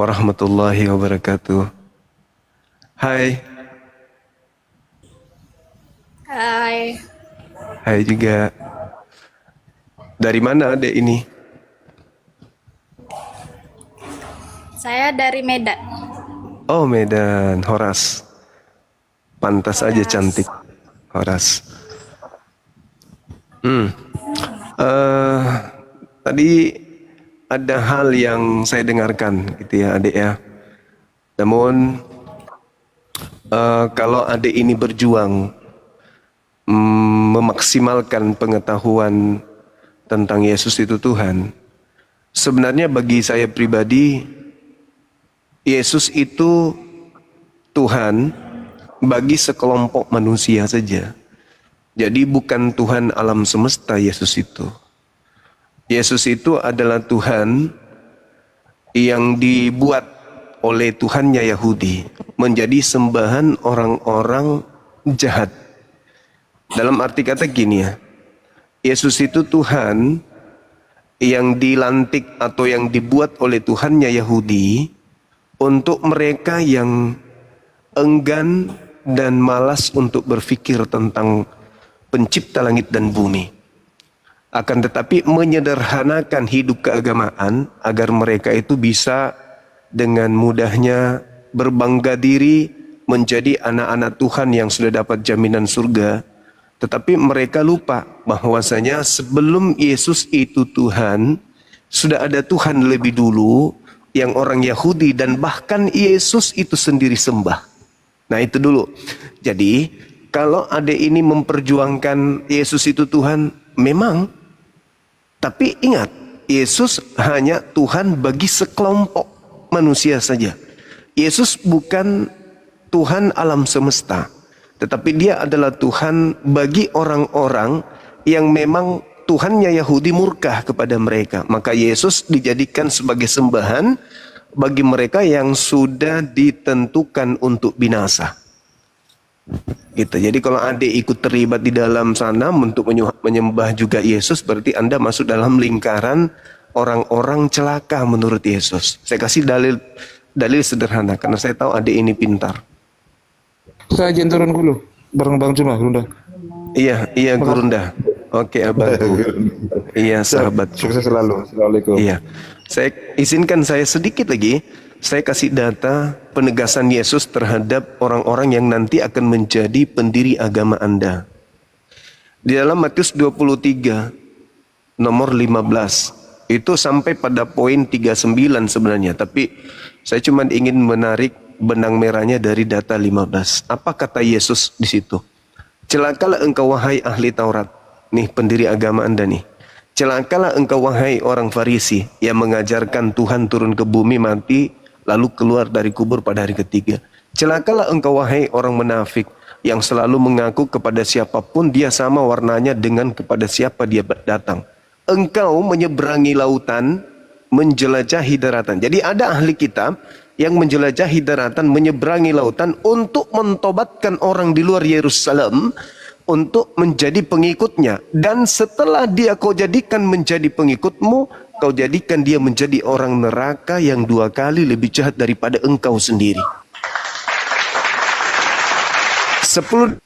warahmatullahi wabarakatuh. Hai, Hai, hai juga. Dari mana adek ini? saya dari Medan. Oh, Medan, Horas. Pantas aja cantik, Horas. Horas. Eh, Tadi ada hal yang saya dengarkan gitu ya adek ya. Namun kalau adek ini berjuang memaksimalkan pengetahuan tentang Yesus itu Tuhan, sebenarnya bagi saya pribadi Yesus itu Tuhan bagi sekelompok manusia saja. Jadi bukan Tuhan alam semesta Yesus itu. Yesus itu adalah Tuhan yang dibuat oleh Tuhannya Yahudi menjadi sembahan orang-orang jahat. Dalam arti kata gini ya, Yesus itu Tuhan yang dilantik atau yang dibuat oleh Tuhannya Yahudi untuk mereka yang enggan dan malas untuk berpikir tentang pencipta langit dan bumi. Akan tetapi menyederhanakan hidup keagamaan agar mereka itu bisa dengan mudahnya berbangga diri menjadi anak-anak Tuhan yang sudah dapat jaminan surga. Tetapi mereka lupa bahwasanya sebelum Yesus itu Tuhan, sudah ada Tuhan lebih dulu yang orang Yahudi dan bahkan Yesus itu sendiri sembah. Nah itu dulu. Jadi kalau adik ini memperjuangkan Yesus itu Tuhan, memang. Tapi ingat, Yesus hanya Tuhan bagi sekelompok manusia saja. Yesus bukan Tuhan alam semesta. Tetapi dia adalah Tuhan bagi orang-orang yang memang Tuhannya Yahudi murka kepada mereka. Maka Yesus dijadikan sebagai sembahan bagi mereka yang sudah ditentukan untuk binasa. Gitu. Jadi kalau adik ikut terlibat di dalam sana untuk menyembah juga Yesus, berarti Anda masuk dalam lingkaran orang-orang celaka menurut Yesus. Saya kasih dalil sederhana karena saya tahu adik ini pintar. Saya izin turun dulu, bareng Bang Cuma, Runda. Iya Gurunda. Oke abangku. Iya sahabat. Sukses selalu. Assalamualaikum. Iya. Izinkan saya sedikit lagi. Saya kasih data penegasan Yesus terhadap orang-orang yang nanti akan menjadi pendiri agama Anda. Di dalam Matius 23 nomor 15 itu sampai pada poin 39 sebenarnya, tapi saya cuma ingin menarik benang merahnya dari data 15. Apa kata Yesus di situ? Celakalah engkau wahai ahli Taurat. Nih pendiri agama Anda nih. Celakalah engkau wahai orang Farisi yang mengajarkan Tuhan turun ke bumi mati lalu keluar dari kubur pada hari ketiga. Celakalah engkau wahai orang munafik yang selalu mengaku kepada siapapun dia sama warnanya dengan kepada siapa dia datang. Engkau menyeberangi lautan, menjelajahi daratan. Jadi ada ahli kitab yang menjelajahi daratan, menyeberangi lautan untuk mentobatkan orang di luar Yerusalem untuk menjadi pengikutnya. Dan setelah dia kau jadikan menjadi pengikutmu, kau jadikan dia menjadi orang neraka yang 2 kali lebih jahat daripada engkau sendiri. 10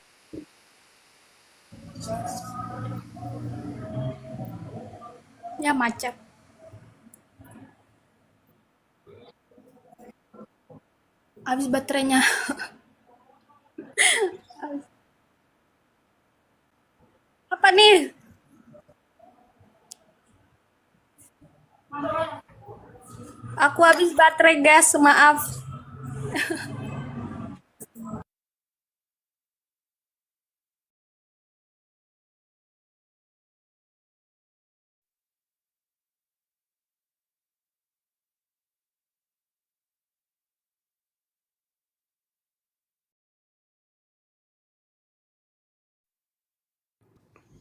Ya macet. Habis baterainya. Apa nih? Aku habis baterai gas, maaf.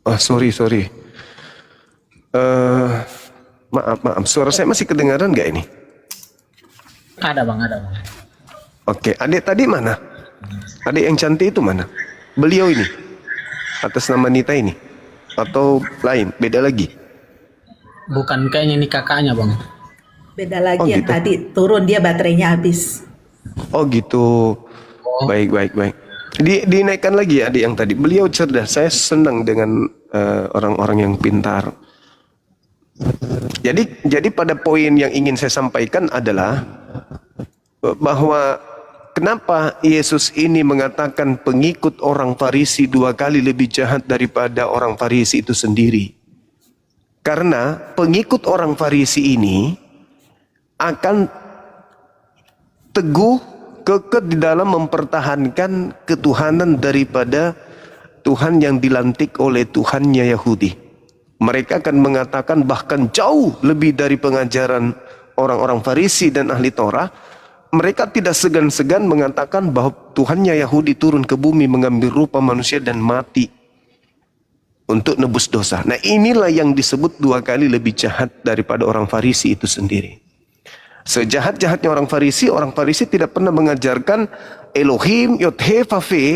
Oh sorry. Maaf. Suara saya masih kedengaran nggak ini? Ada bang, ada bang. Oke, adik tadi mana? Adik yang cantik itu mana? Beliau ini? Atas nama Nita ini? Atau lain? Beda lagi? Bukan kayaknya ini kakaknya bang. Beda lagi Oh yang gitu. tadi turun dia baterainya habis. Oh gitu. Baik, baik, baik. Dinaikkan lagi adik yang tadi. Beliau cerdas. Saya senang dengan orang-orang yang pintar. Jadi pada poin yang ingin saya sampaikan adalah bahwa kenapa Yesus ini mengatakan pengikut orang Farisi 2 kali lebih jahat daripada orang Farisi itu sendiri. Karena pengikut orang Farisi ini akan teguh kekeh di dalam mempertahankan ketuhanan daripada Tuhan yang dilantik oleh Tuhannya Yahudi. Mereka akan mengatakan bahkan jauh lebih dari pengajaran orang-orang Farisi dan ahli Torah. Mereka tidak segan-segan mengatakan bahwa Tuhannya Yahudi turun ke bumi mengambil rupa manusia dan mati untuk nebus dosa. Nah, inilah yang disebut 2 kali lebih jahat daripada orang Farisi itu sendiri. Sejahat-jahatnya orang Farisi tidak pernah mengajarkan Elohim, Yod-He, Vav-He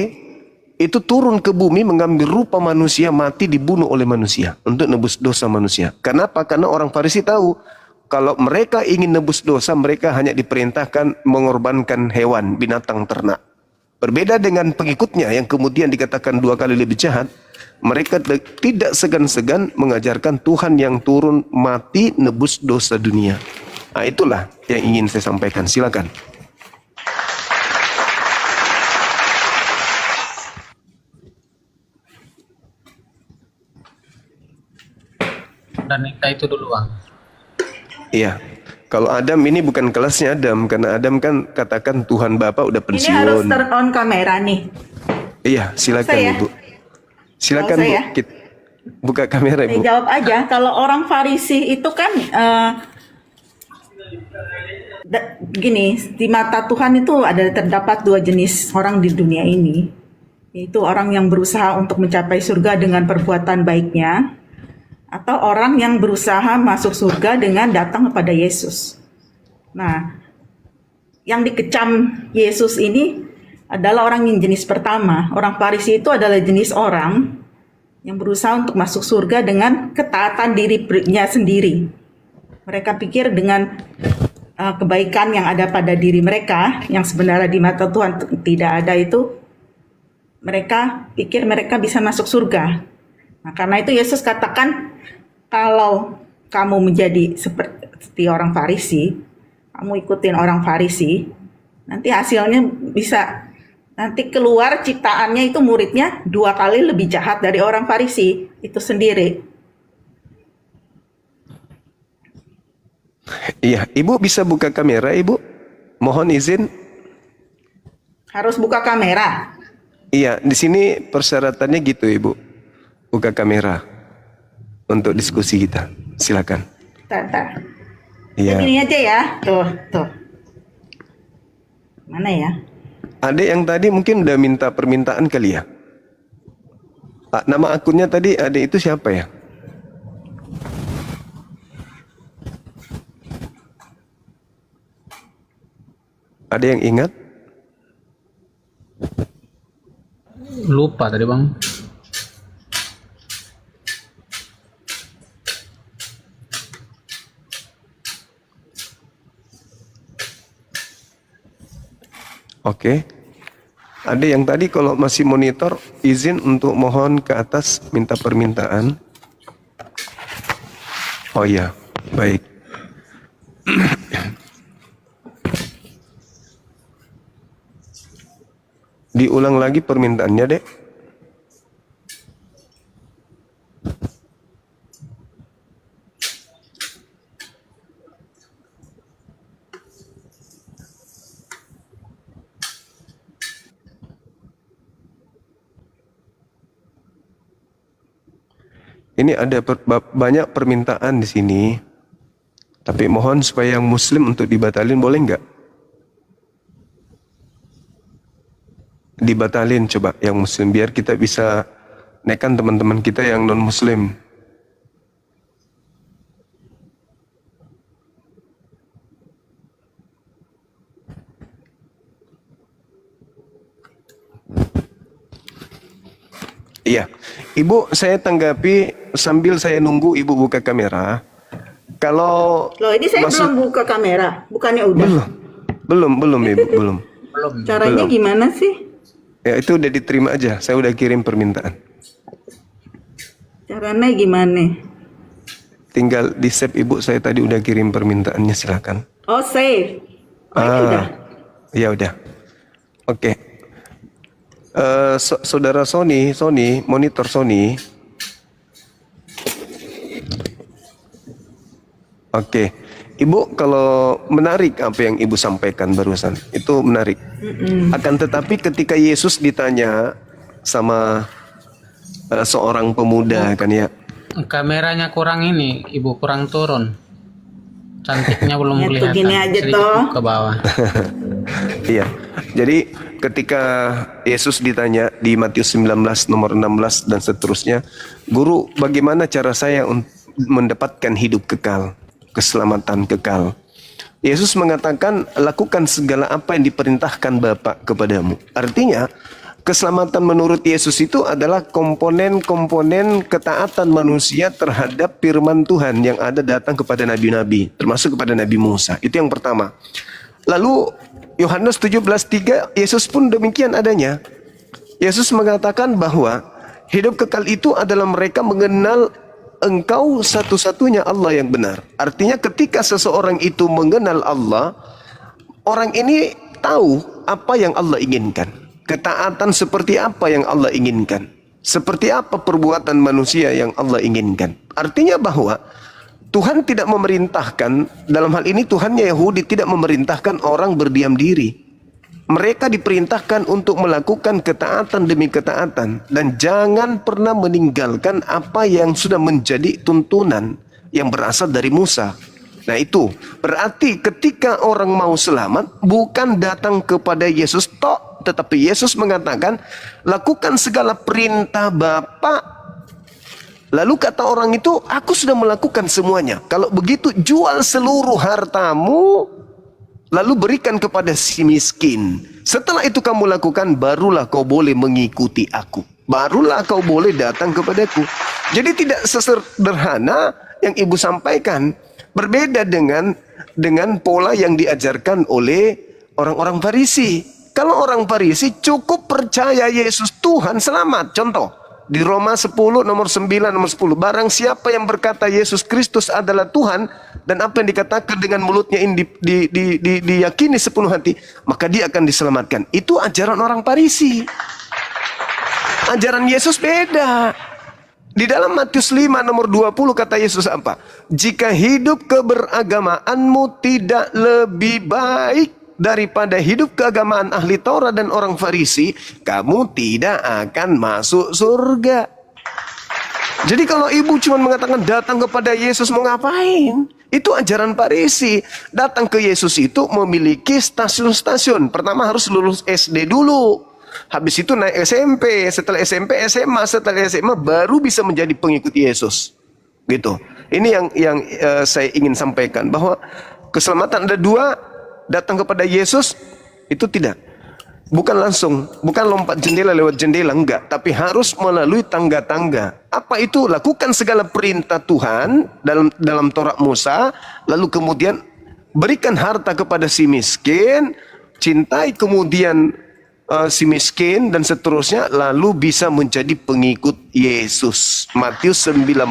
itu turun ke bumi mengambil rupa manusia, mati, dibunuh oleh manusia untuk nebus dosa manusia. Kenapa? Karena orang Farisi tahu kalau mereka ingin nebus dosa, mereka hanya diperintahkan mengorbankan hewan, binatang ternak. Berbeda dengan pengikutnya yang kemudian dikatakan 2 kali lebih jahat. Mereka tidak segan-segan mengajarkan Tuhan yang turun mati nebus dosa dunia. Nah, itulah yang ingin saya sampaikan. Silakan. Dan nikah itu duluan. Iya. Kalau Adam ini bukan kelasnya Adam, karena Adam kan katakan Tuhan Bapa udah Ini harus pensiun. turn on kamera nih. Iya, silakan Saya. Ibu. Silakan Kalau Bu. saya. Buka kamera Saya Ibu. jawab aja. Kalau orang Farisi itu kan gini, di mata Tuhan itu terdapat 2 jenis orang di dunia ini, yaitu orang yang berusaha untuk mencapai surga dengan perbuatan baiknya, atau orang yang berusaha masuk surga dengan datang kepada Yesus. Nah, yang dikecam Yesus ini adalah orang yang jenis pertama. Orang Farisi itu adalah jenis orang yang berusaha untuk masuk surga dengan ketaatan dirinya sendiri. Mereka pikir dengan kebaikan yang ada pada diri mereka, yang sebenarnya di mata Tuhan tidak ada itu, mereka pikir mereka bisa masuk surga. Nah, karena itu Yesus katakan, kalau kamu menjadi seperti orang Farisi, kamu ikutin orang Farisi, nanti hasilnya bisa, nanti keluar ciptaannya itu muridnya 2 kali lebih jahat dari orang Farisi itu sendiri. Iya, Ibu bisa buka kamera, Ibu? Mohon izin. Harus buka kamera. Iya, di sini persyaratannya gitu, Ibu. Buka kamera untuk diskusi kita. Silakan. Bentar. Iya. Ini aja ya. Tuh. Mana ya? Adik yang tadi mungkin udah minta permintaan kali ya? Nama akunnya tadi adik itu siapa ya? Ada yang ingat? Lupa tadi bang. Oke. Ada yang tadi kalau masih monitor izin untuk mohon ke atas minta permintaan. Oh iya, baik. Diulang lagi permintaannya, Dek. Ini ada banyak permintaan di sini. Tapi mohon supaya yang muslim untuk dibatalin boleh nggak? Dibatalin coba yang muslim biar kita bisa naikkan teman-teman kita yang non muslim. Iya, Ibu saya tanggapi sambil saya nunggu Ibu buka kamera. Kalau Loh, ini saya maksud- belum buka kamera. Bukannya udah? belum Ibu, belum. Belum. Caranya Belum. gimana sih? Ya itu udah diterima aja. Saya udah kirim permintaan. Caranya gimana? Tinggal di save Ibu, saya tadi udah kirim permintaannya, silakan. Oh, save. Oh, ini udah. Ya udah. Oke. Saudara Sony, monitor Sony. Oke. Ibu, kalau menarik apa yang Ibu sampaikan barusan, itu menarik. Akan tetapi ketika Yesus ditanya sama seorang pemuda kan ya, Kameranya kurang ini, Ibu, kurang turun. Cantiknya belum Ya, tuh kelihatan. gini aja Sedikit toh. ke bawah. iya. Jadi ketika Yesus ditanya di Matius 19 nomor 16 dan seterusnya, "Guru, bagaimana cara saya mendapatkan hidup kekal, keselamatan kekal?" Yesus mengatakan, "Lakukan segala apa yang diperintahkan Bapa kepadamu." Artinya, keselamatan menurut Yesus itu adalah komponen-komponen ketaatan manusia terhadap firman Tuhan yang ada datang kepada nabi-nabi, termasuk kepada Nabi Musa. Itu yang pertama. Lalu Yohanes 17:3, Yesus pun demikian adanya. Yesus mengatakan bahwa hidup kekal itu adalah mereka mengenal Engkau satu-satunya Allah yang benar. Artinya ketika seseorang itu mengenal Allah, orang ini tahu apa yang Allah inginkan. Ketaatan seperti apa yang Allah inginkan. Seperti apa perbuatan manusia yang Allah inginkan. Artinya bahwa Tuhan tidak memerintahkan, dalam hal ini Tuhannya Yahudi tidak memerintahkan orang berdiam diri. Mereka diperintahkan untuk melakukan ketaatan demi ketaatan. Dan jangan pernah meninggalkan apa yang sudah menjadi tuntunan yang berasal dari Musa. Nah itu berarti ketika orang mau selamat bukan datang kepada Yesus tok, tetapi Yesus mengatakan lakukan segala perintah Bapa. Lalu kata orang itu, aku sudah melakukan semuanya. Kalau begitu jual seluruh hartamu lalu berikan kepada si miskin. Setelah itu kamu lakukan, barulah kau boleh mengikuti aku. Barulah kau boleh datang kepadaku. Jadi tidak sesederhana yang Ibu sampaikan. Berbeda dengan pola yang diajarkan oleh orang-orang Farisi. Kalau orang Farisi cukup percaya Yesus Tuhan, selamat. Contoh, di Roma 10 nomor 9 nomor 10. Barang siapa yang berkata Yesus Kristus adalah Tuhan, dan apa yang dikatakan dengan mulutnya ini diyakini sepenuh hati, maka dia akan diselamatkan. Itu ajaran orang Farisi. Ajaran Yesus beda. Di dalam Matius 5 nomor 20 kata Yesus apa? Jika hidup keberagamaanmu tidak lebih baik daripada hidup keagamaan ahli Taurat dan orang Farisi, kamu tidak akan masuk surga. Jadi kalau Ibu cuma mengatakan datang kepada Yesus mau ngapain? Itu ajaran Farisi. Datang ke Yesus itu memiliki stasiun-stasiun. Pertama harus lulus SD dulu. Habis itu naik SMP, setelah SMP SMA, setelah SMA baru bisa menjadi pengikut Yesus. Gitu. Ini yang saya ingin sampaikan, bahwa keselamatan ada dua. Datang kepada Yesus itu tidak. Bukan langsung, bukan lompat jendela lewat jendela, enggak, tapi harus melalui tangga-tangga. Apa itu? Lakukan segala perintah Tuhan dalam Taurat Musa, lalu kemudian berikan harta kepada si miskin, cintai kemudian si miskin dan seterusnya, lalu bisa menjadi pengikut Yesus. Matius 19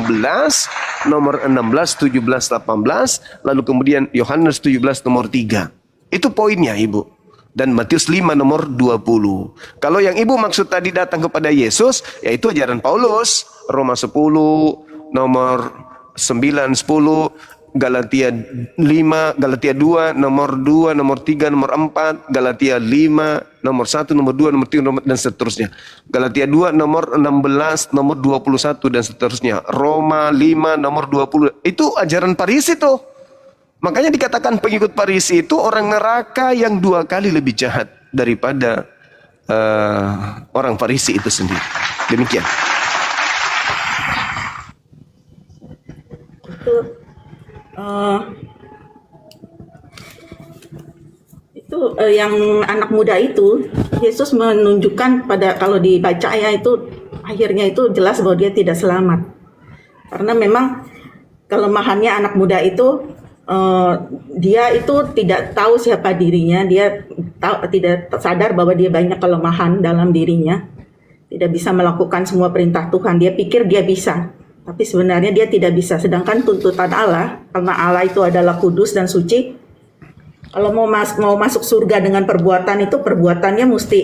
nomor 16, 17, 18, lalu kemudian Yohanes 17 nomor 3. Itu poinnya Ibu. Dan Matius 5 nomor 20. Kalau yang Ibu maksud tadi datang kepada Yesus, yaitu ajaran Paulus, Roma 10 nomor 9, 10, Galatia 5, Galatia 2, nomor 2, nomor 3, nomor 4, Galatia 5, nomor 1, nomor 2, nomor 3, dan seterusnya. Galatia 2, nomor 16, nomor 21, dan seterusnya. Roma 5, nomor 20. Itu ajaran Farisi tuh. Makanya dikatakan pengikut Farisi itu orang neraka yang 2 kali lebih jahat daripada orang Farisi itu sendiri. Demikian. Itu yang anak muda itu, Yesus menunjukkan pada, kalau dibaca ya itu akhirnya itu jelas bahwa dia tidak selamat. Karena memang kelemahannya anak muda itu, dia itu tidak tahu siapa dirinya, dia tidak sadar bahwa dia banyak kelemahan dalam dirinya, tidak bisa melakukan semua perintah Tuhan. Dia pikir dia bisa, tapi sebenarnya dia tidak bisa. Sedangkan tuntutan Allah, karena Allah itu adalah kudus dan suci, kalau mau masuk surga dengan perbuatan itu, perbuatannya mesti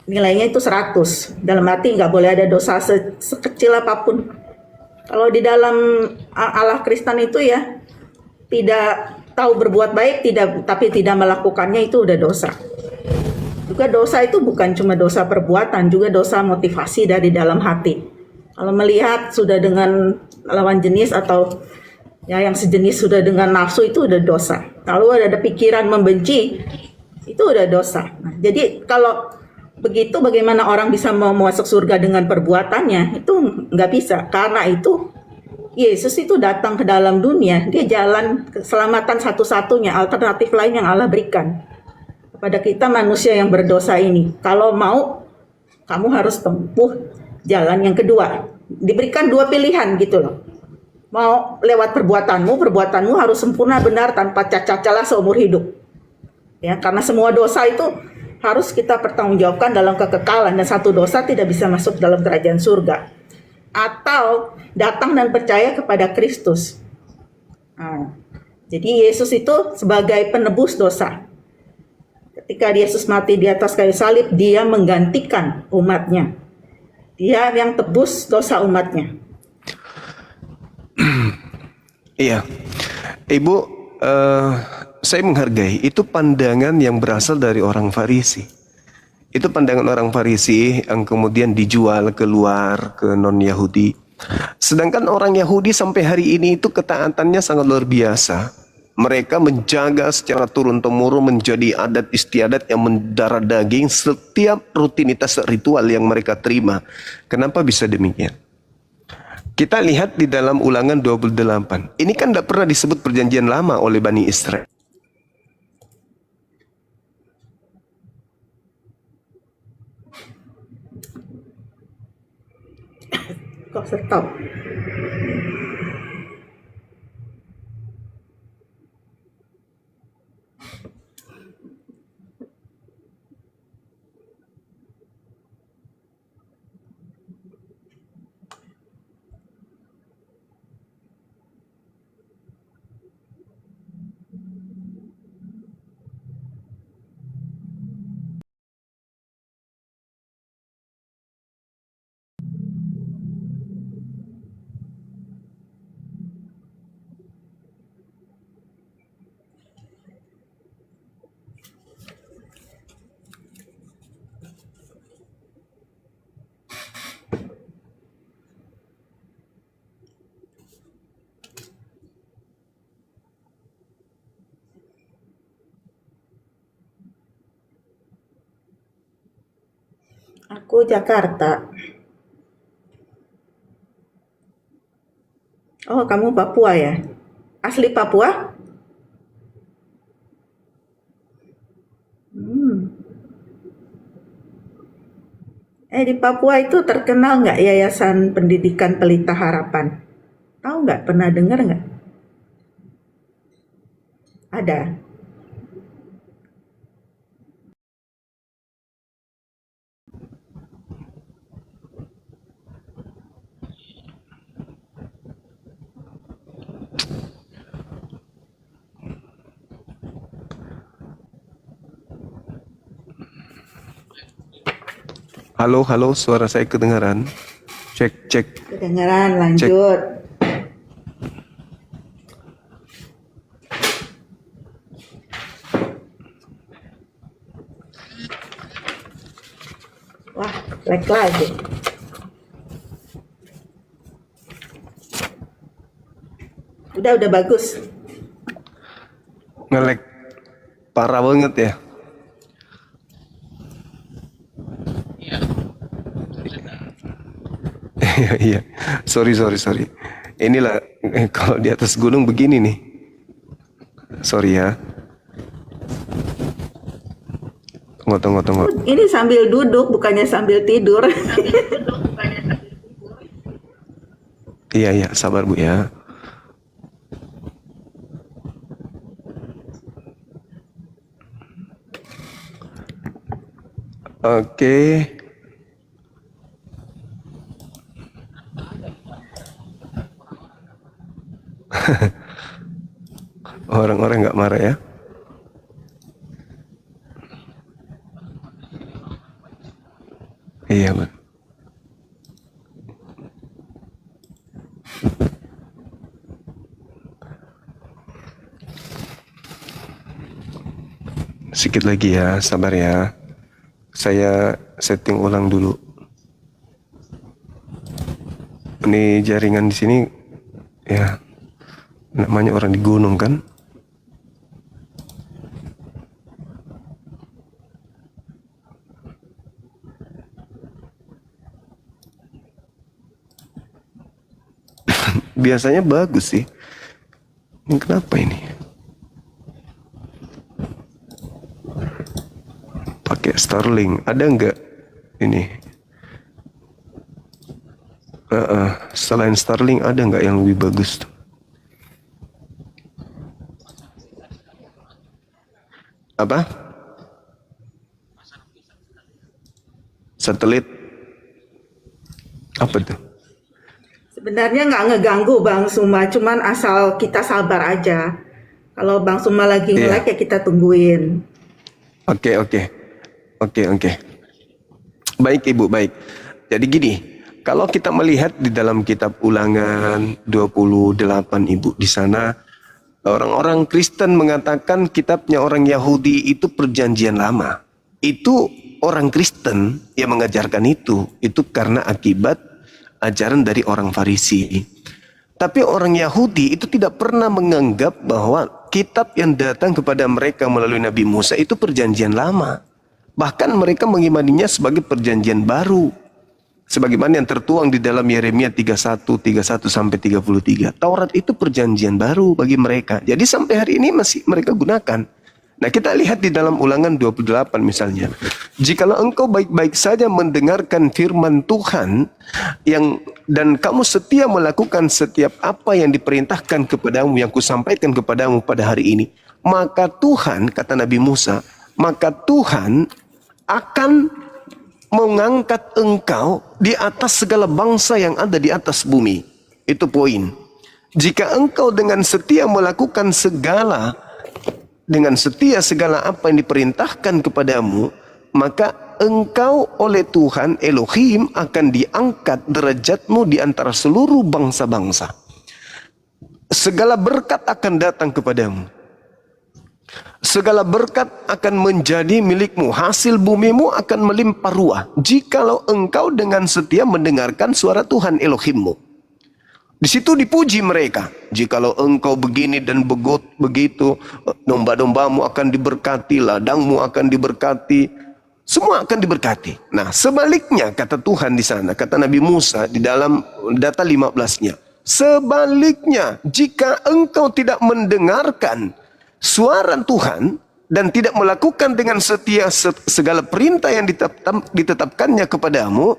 nilainya itu 100. Dalam arti nggak boleh ada dosa sekecil apapun. Kalau di dalam Allah Kristen itu ya, tidak tahu berbuat baik, tapi tidak melakukannya, itu udah dosa. Juga dosa itu bukan cuma dosa perbuatan, juga dosa motivasi dari dalam hati. Kalau melihat sudah dengan lawan jenis atau ya yang sejenis sudah dengan nafsu, itu udah dosa. Kalau ada pikiran membenci, itu udah dosa. Nah, jadi kalau begitu bagaimana orang bisa mau masuk surga dengan perbuatannya? Itu nggak bisa. Karena itu Yesus itu datang ke dalam dunia, dia jalan keselamatan satu-satunya, alternatif lain yang Allah berikan kepada kita manusia yang berdosa ini. Kalau mau, kamu harus tempuh jalan yang kedua. Diberikan 2 pilihan gitu loh. Mau lewat perbuatanmu harus sempurna, benar, tanpa cacat celah seumur hidup. Ya, karena semua dosa itu harus kita pertanggungjawabkan dalam kekekalan, dan satu dosa tidak bisa masuk dalam kerajaan surga. Atau datang dan percaya kepada Kristus. Nah, jadi Yesus itu sebagai penebus dosa. Ketika Yesus mati di atas kayu salib, dia menggantikan umatnya. Dia yang tebus dosa umatnya. Iya, Ibu, saya menghargai itu pandangan yang berasal dari orang Farisi. Itu pandangan orang Farisi yang kemudian dijual keluar ke non-Yahudi. Sedangkan orang Yahudi sampai hari ini itu ketaatannya sangat luar biasa. Mereka menjaga secara turun-temurun menjadi adat istiadat yang mendarah daging setiap rutinitas ritual yang mereka terima. Kenapa bisa demikian? Kita lihat di dalam Ulangan 28. Ini kan tidak pernah disebut perjanjian lama oleh Bani Israel. Kok stop? Aku Jakarta. Oh, kamu Papua ya? Asli Papua? Di Papua itu terkenal nggak Yayasan Pendidikan Pelita Harapan? Tahu nggak? Pernah dengar nggak? Ada. Halo, halo, suara saya kedengaran? Cek, cek. Kedengaran, lanjut. Wah, lag lagi. Udah bagus. Nge-lag parah banget ya. Iya, iya. Sorry. Inilah kalau di atas gunung begini nih. Sorry ya. Tunggu. Ini sambil duduk, bukannya sambil tidur. Iya, sabar Bu ya. Oke. Orang-orang nggak marah ya? Iya, Bang. Sedikit lagi ya, sabar ya. Saya setting ulang dulu. Ini jaringan di sini, ya, namanya orang di gunung kan? Biasanya bagus sih. Ini kenapa ini? Pakai Starlink, ada nggak ini? Selain Starlink ada nggak yang lebih bagus tuh? Apa? Satelit? Apa tuh? Sebenarnya nggak ngeganggu Bang Suma, cuman asal kita sabar aja. Kalau Bang Suma lagi Iya. nge-like ya kita tungguin. Oke. Baik Ibu, baik. Jadi gini, kalau kita melihat di dalam kitab Ulangan 28 Ibu, di sana orang-orang Kristen mengatakan kitabnya orang Yahudi itu perjanjian lama. Itu orang Kristen yang mengajarkan itu karena akibat ajaran dari orang Farisi. Tapi orang Yahudi itu tidak pernah menganggap bahwa kitab yang datang kepada mereka melalui Nabi Musa itu perjanjian lama. Bahkan mereka mengimaninya sebagai perjanjian baru. Sebagaimana yang tertuang di dalam Yeremia 31 sampai 33. Taurat itu perjanjian baru bagi mereka. Jadi sampai hari ini masih mereka gunakan. Nah, kita lihat di dalam Ulangan 28 misalnya. Jikalau engkau baik-baik saja mendengarkan firman Tuhan dan kamu setia melakukan setiap apa yang diperintahkan kepadamu, yang kusampaikan kepadamu pada hari ini, maka Tuhan, kata Nabi Musa, maka Tuhan akan mengangkat engkau di atas segala bangsa yang ada di atas bumi. Itu poin. Jika engkau dengan setia melakukan segala apa yang diperintahkan kepadamu, maka engkau oleh Tuhan Elohim akan diangkat derajatmu di antara seluruh bangsa-bangsa. Segala berkat akan datang kepadamu. Segala berkat akan menjadi milikmu. Hasil bumimu akan melimpah ruah jikalau engkau dengan setia mendengarkan suara Tuhan Elohimmu. Di situ dipuji mereka. Jikalau engkau begini dan begitu, domba-dombamu akan diberkati, ladangmu akan diberkati, semua akan diberkati. Nah, sebaliknya kata Tuhan di sana, kata Nabi Musa di dalam data 15-nya. Sebaliknya, jika engkau tidak mendengarkan suara Tuhan dan tidak melakukan dengan setia segala perintah yang ditetapkannya kepadamu,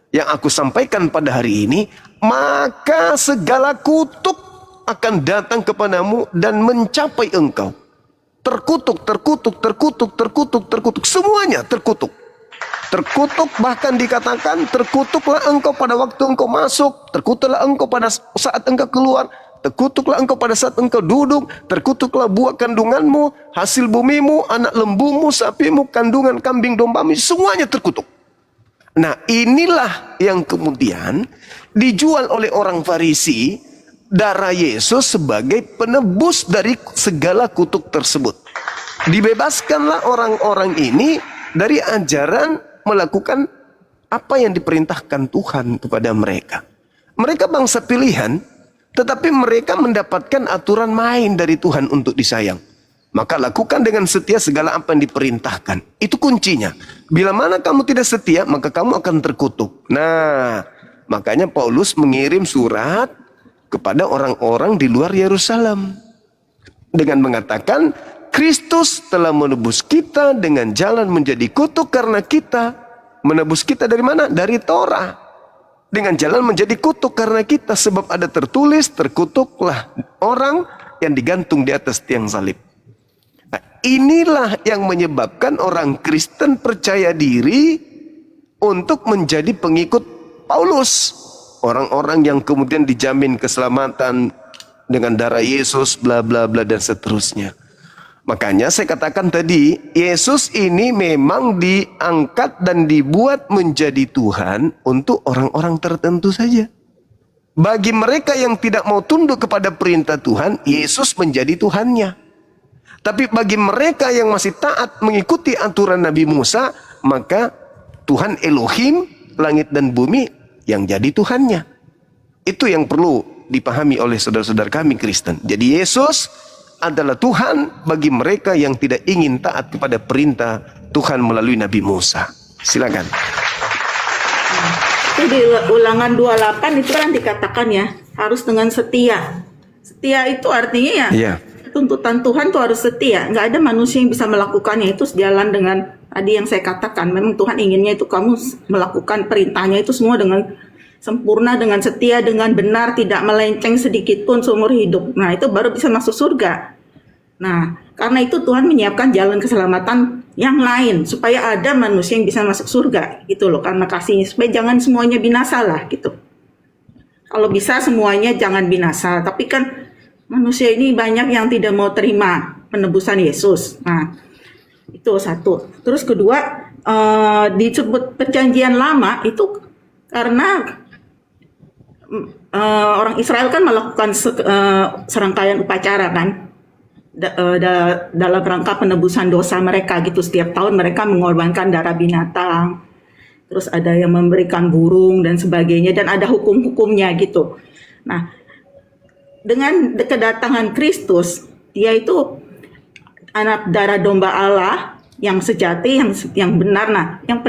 yang aku sampaikan pada hari ini, maka segala kutuk akan datang kepadamu dan mencapai engkau. Terkutuk. Semuanya terkutuk. Terkutuk, bahkan dikatakan terkutuklah engkau pada waktu engkau masuk, terkutuklah engkau pada saat engkau keluar, terkutuklah engkau pada saat engkau duduk, terkutuklah buah kandunganmu, hasil bumimu, anak lembumu, sapimu, kandungan kambing dombamu, semuanya terkutuk. Nah, inilah yang kemudian dijual oleh orang Farisi, darah Yesus sebagai penebus dari segala kutuk tersebut. Dibebaskanlah orang-orang ini dari ajaran melakukan apa yang diperintahkan Tuhan kepada mereka. Mereka bangsa pilihan, tetapi mereka mendapatkan aturan main dari Tuhan untuk disayang. Maka lakukan dengan setia segala apa yang diperintahkan. Itu kuncinya. Bila mana kamu tidak setia, maka kamu akan terkutuk. Nah, makanya Paulus mengirim surat kepada orang-orang di luar Yerusalem dengan mengatakan, Kristus telah menebus kita dengan jalan menjadi kutuk karena kita. Menebus kita dari mana? Dari Torah. Dengan jalan menjadi kutuk karena kita. Sebab ada tertulis, terkutuklah orang yang digantung di atas tiang salib. Nah, inilah yang menyebabkan orang Kristen percaya diri untuk menjadi pengikut Paulus. Orang-orang yang kemudian dijamin keselamatan dengan darah Yesus, bla bla bla dan seterusnya. Makanya saya katakan tadi, Yesus ini memang diangkat dan dibuat menjadi Tuhan untuk orang-orang tertentu saja. Bagi mereka yang tidak mau tunduk kepada perintah Tuhan, Yesus menjadi Tuhannya. Tapi bagi mereka yang masih taat mengikuti aturan Nabi Musa, maka Tuhan Elohim, langit dan bumi yang jadi Tuhannya. Itu yang perlu dipahami oleh saudara-saudara kami Kristen. Jadi Yesus adalah Tuhan bagi mereka yang tidak ingin taat kepada perintah Tuhan melalui Nabi Musa. Silakan. Itu di Ulangan 28 itu kan dikatakan ya, harus dengan setia. Setia itu artinya ya, Iya. tuntutan Tuhan tuh harus setia. Nggak ada manusia yang bisa melakukannya. Itu sejalan dengan tadi yang saya katakan. Memang Tuhan inginnya itu kamu melakukan perintahnya itu semua dengan sempurna, dengan setia, dengan benar, tidak melenceng sedikit pun seumur hidup. Nah, itu baru bisa masuk surga. Nah, karena itu Tuhan menyiapkan jalan keselamatan yang lain supaya ada manusia yang bisa masuk surga, gitu loh. Karena kasihnya supaya jangan semuanya binasa lah, gitu. Kalau bisa semuanya jangan binasa, tapi kan manusia ini banyak yang tidak mau terima penebusan Yesus. Nah, itu satu. Terus kedua, disebut perjanjian lama itu karena orang Israel kan melakukan serangkaian upacara kan dalam rangka penebusan dosa mereka gitu. Setiap tahun mereka mengorbankan darah binatang, terus ada yang memberikan burung dan sebagainya, dan ada hukum-hukumnya gitu. Nah, dengan kedatangan Kristus, dia itu anak darah domba Allah yang sejati, yang benar. Nah, yang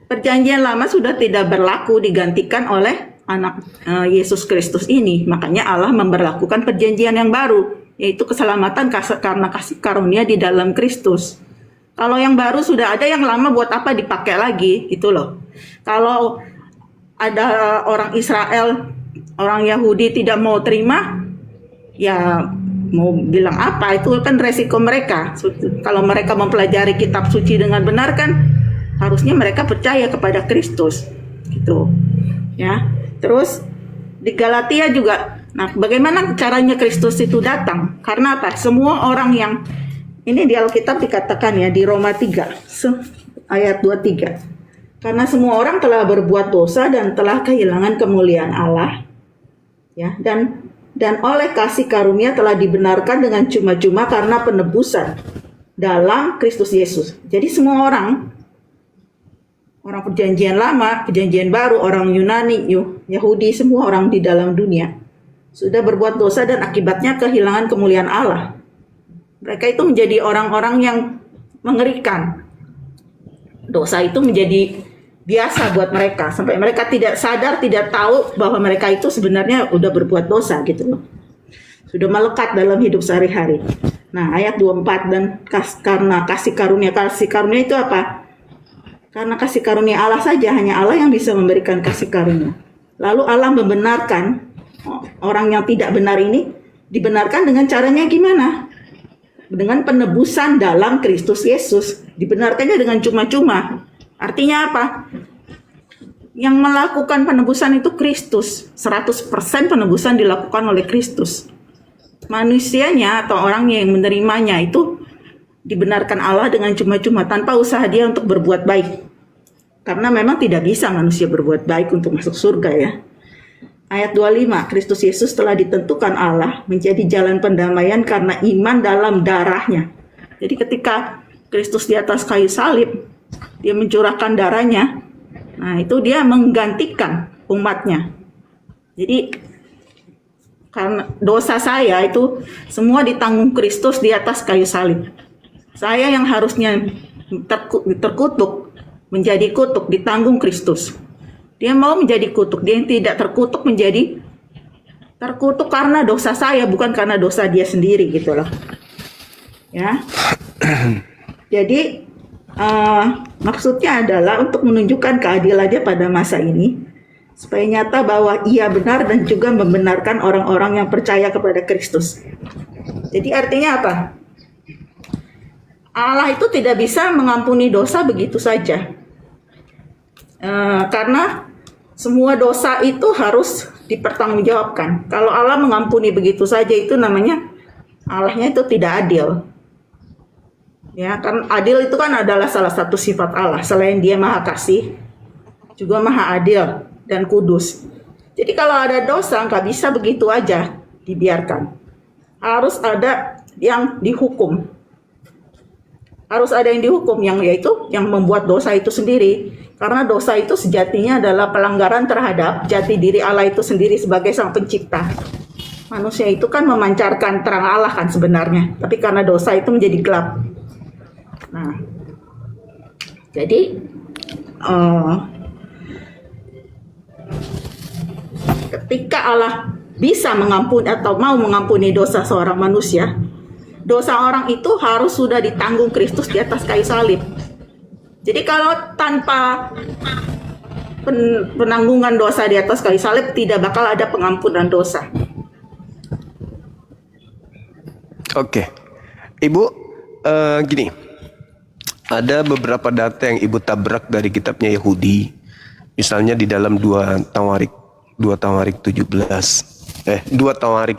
perjanjian lama sudah tidak berlaku, digantikan oleh anak Yesus Kristus ini. Makanya Allah memberlakukan perjanjian yang baru, yaitu keselamatan karena kasih karunia di dalam Kristus. Kalau yang baru sudah ada, yang lama buat apa dipakai lagi, gitu loh. Kalau ada orang Israel, orang Yahudi tidak mau terima, ya mau bilang apa, itu kan resiko mereka. Kalau mereka mempelajari kitab suci dengan benar kan, harusnya mereka percaya kepada Kristus, gitu. Ya. Terus di Galatia juga, nah bagaimana caranya Kristus itu datang? Karena apa? Semua orang yang, ini di Alkitab dikatakan ya, di Roma 3 ayat 23. Karena semua orang telah berbuat dosa dan telah kehilangan kemuliaan Allah. Ya, dan oleh kasih karunia telah dibenarkan dengan cuma-cuma karena penebusan dalam Kristus Yesus. Jadi semua orang perjanjian lama, perjanjian baru, orang Yunani, Yahudi, semua orang di dalam dunia sudah berbuat dosa dan akibatnya kehilangan kemuliaan Allah. Mereka itu menjadi orang-orang yang mengerikan. Dosa itu menjadi biasa buat mereka, sampai mereka tidak sadar, tidak tahu bahwa mereka itu sebenarnya udah berbuat dosa gitu loh. Sudah melekat dalam hidup sehari-hari. Nah, ayat 24, dan karena kasih karunia itu apa? Karena kasih karunia Allah saja, hanya Allah yang bisa memberikan kasih karunia. Lalu Allah membenarkan orang yang tidak benar ini, dibenarkan dengan caranya gimana? Dengan penebusan dalam Kristus Yesus. Dibenarkannya dengan cuma-cuma. Artinya apa? Yang melakukan penebusan itu Kristus. 100% penebusan dilakukan oleh Kristus. Manusianya atau orangnya yang menerimanya itu dibenarkan Allah dengan cuma-cuma, tanpa usaha dia untuk berbuat baik. Karena memang tidak bisa manusia berbuat baik untuk masuk surga ya. Ayat 25, Kristus Yesus telah ditentukan Allah menjadi jalan pendamaian karena iman dalam darahnya. Jadi ketika Kristus di atas kayu salib, dia mencurahkan darahnya, nah itu dia menggantikan umatnya. Jadi karena dosa saya itu semua ditanggung Kristus di atas kayu salib. Saya yang harusnya terkutuk menjadi kutuk, ditanggung Kristus. Dia mau menjadi kutuk, dia yang tidak terkutuk menjadi terkutuk karena dosa saya, bukan karena dosa dia sendiri gitu loh. Ya. Jadi maksudnya adalah untuk menunjukkan keadilannya pada masa ini, supaya nyata bahwa ia benar dan juga membenarkan orang-orang yang percaya kepada Kristus. Jadi artinya apa? Allah itu tidak bisa mengampuni dosa begitu saja. Karena semua dosa itu harus dipertanggungjawabkan. Kalau Allah mengampuni begitu saja itu namanya Allahnya itu tidak adil. Ya, kan adil itu kan adalah salah satu sifat Allah. Selain Dia Maha Kasih, juga Maha Adil dan Kudus. Jadi kalau ada dosa nggak bisa begitu aja dibiarkan. Harus ada yang dihukum. Harus ada yang dihukum, yang yaitu yang membuat dosa itu sendiri. Karena dosa itu sejatinya adalah pelanggaran terhadap jati diri Allah itu sendiri sebagai Sang Pencipta. Manusia itu kan memancarkan terang Allah kan sebenarnya, tapi karena dosa itu menjadi gelap. Nah, jadi ketika Allah bisa mengampuni atau mau mengampuni dosa seorang manusia, dosa orang itu harus sudah ditanggung Kristus di atas kayu salib. Jadi kalau tanpa penanggungan dosa di atas kayu salib, tidak bakal ada pengampunan dosa. Oke, Ibu, gini, ada beberapa data yang Ibu tabrak dari kitabnya Yahudi, misalnya di dalam 2 Tawarik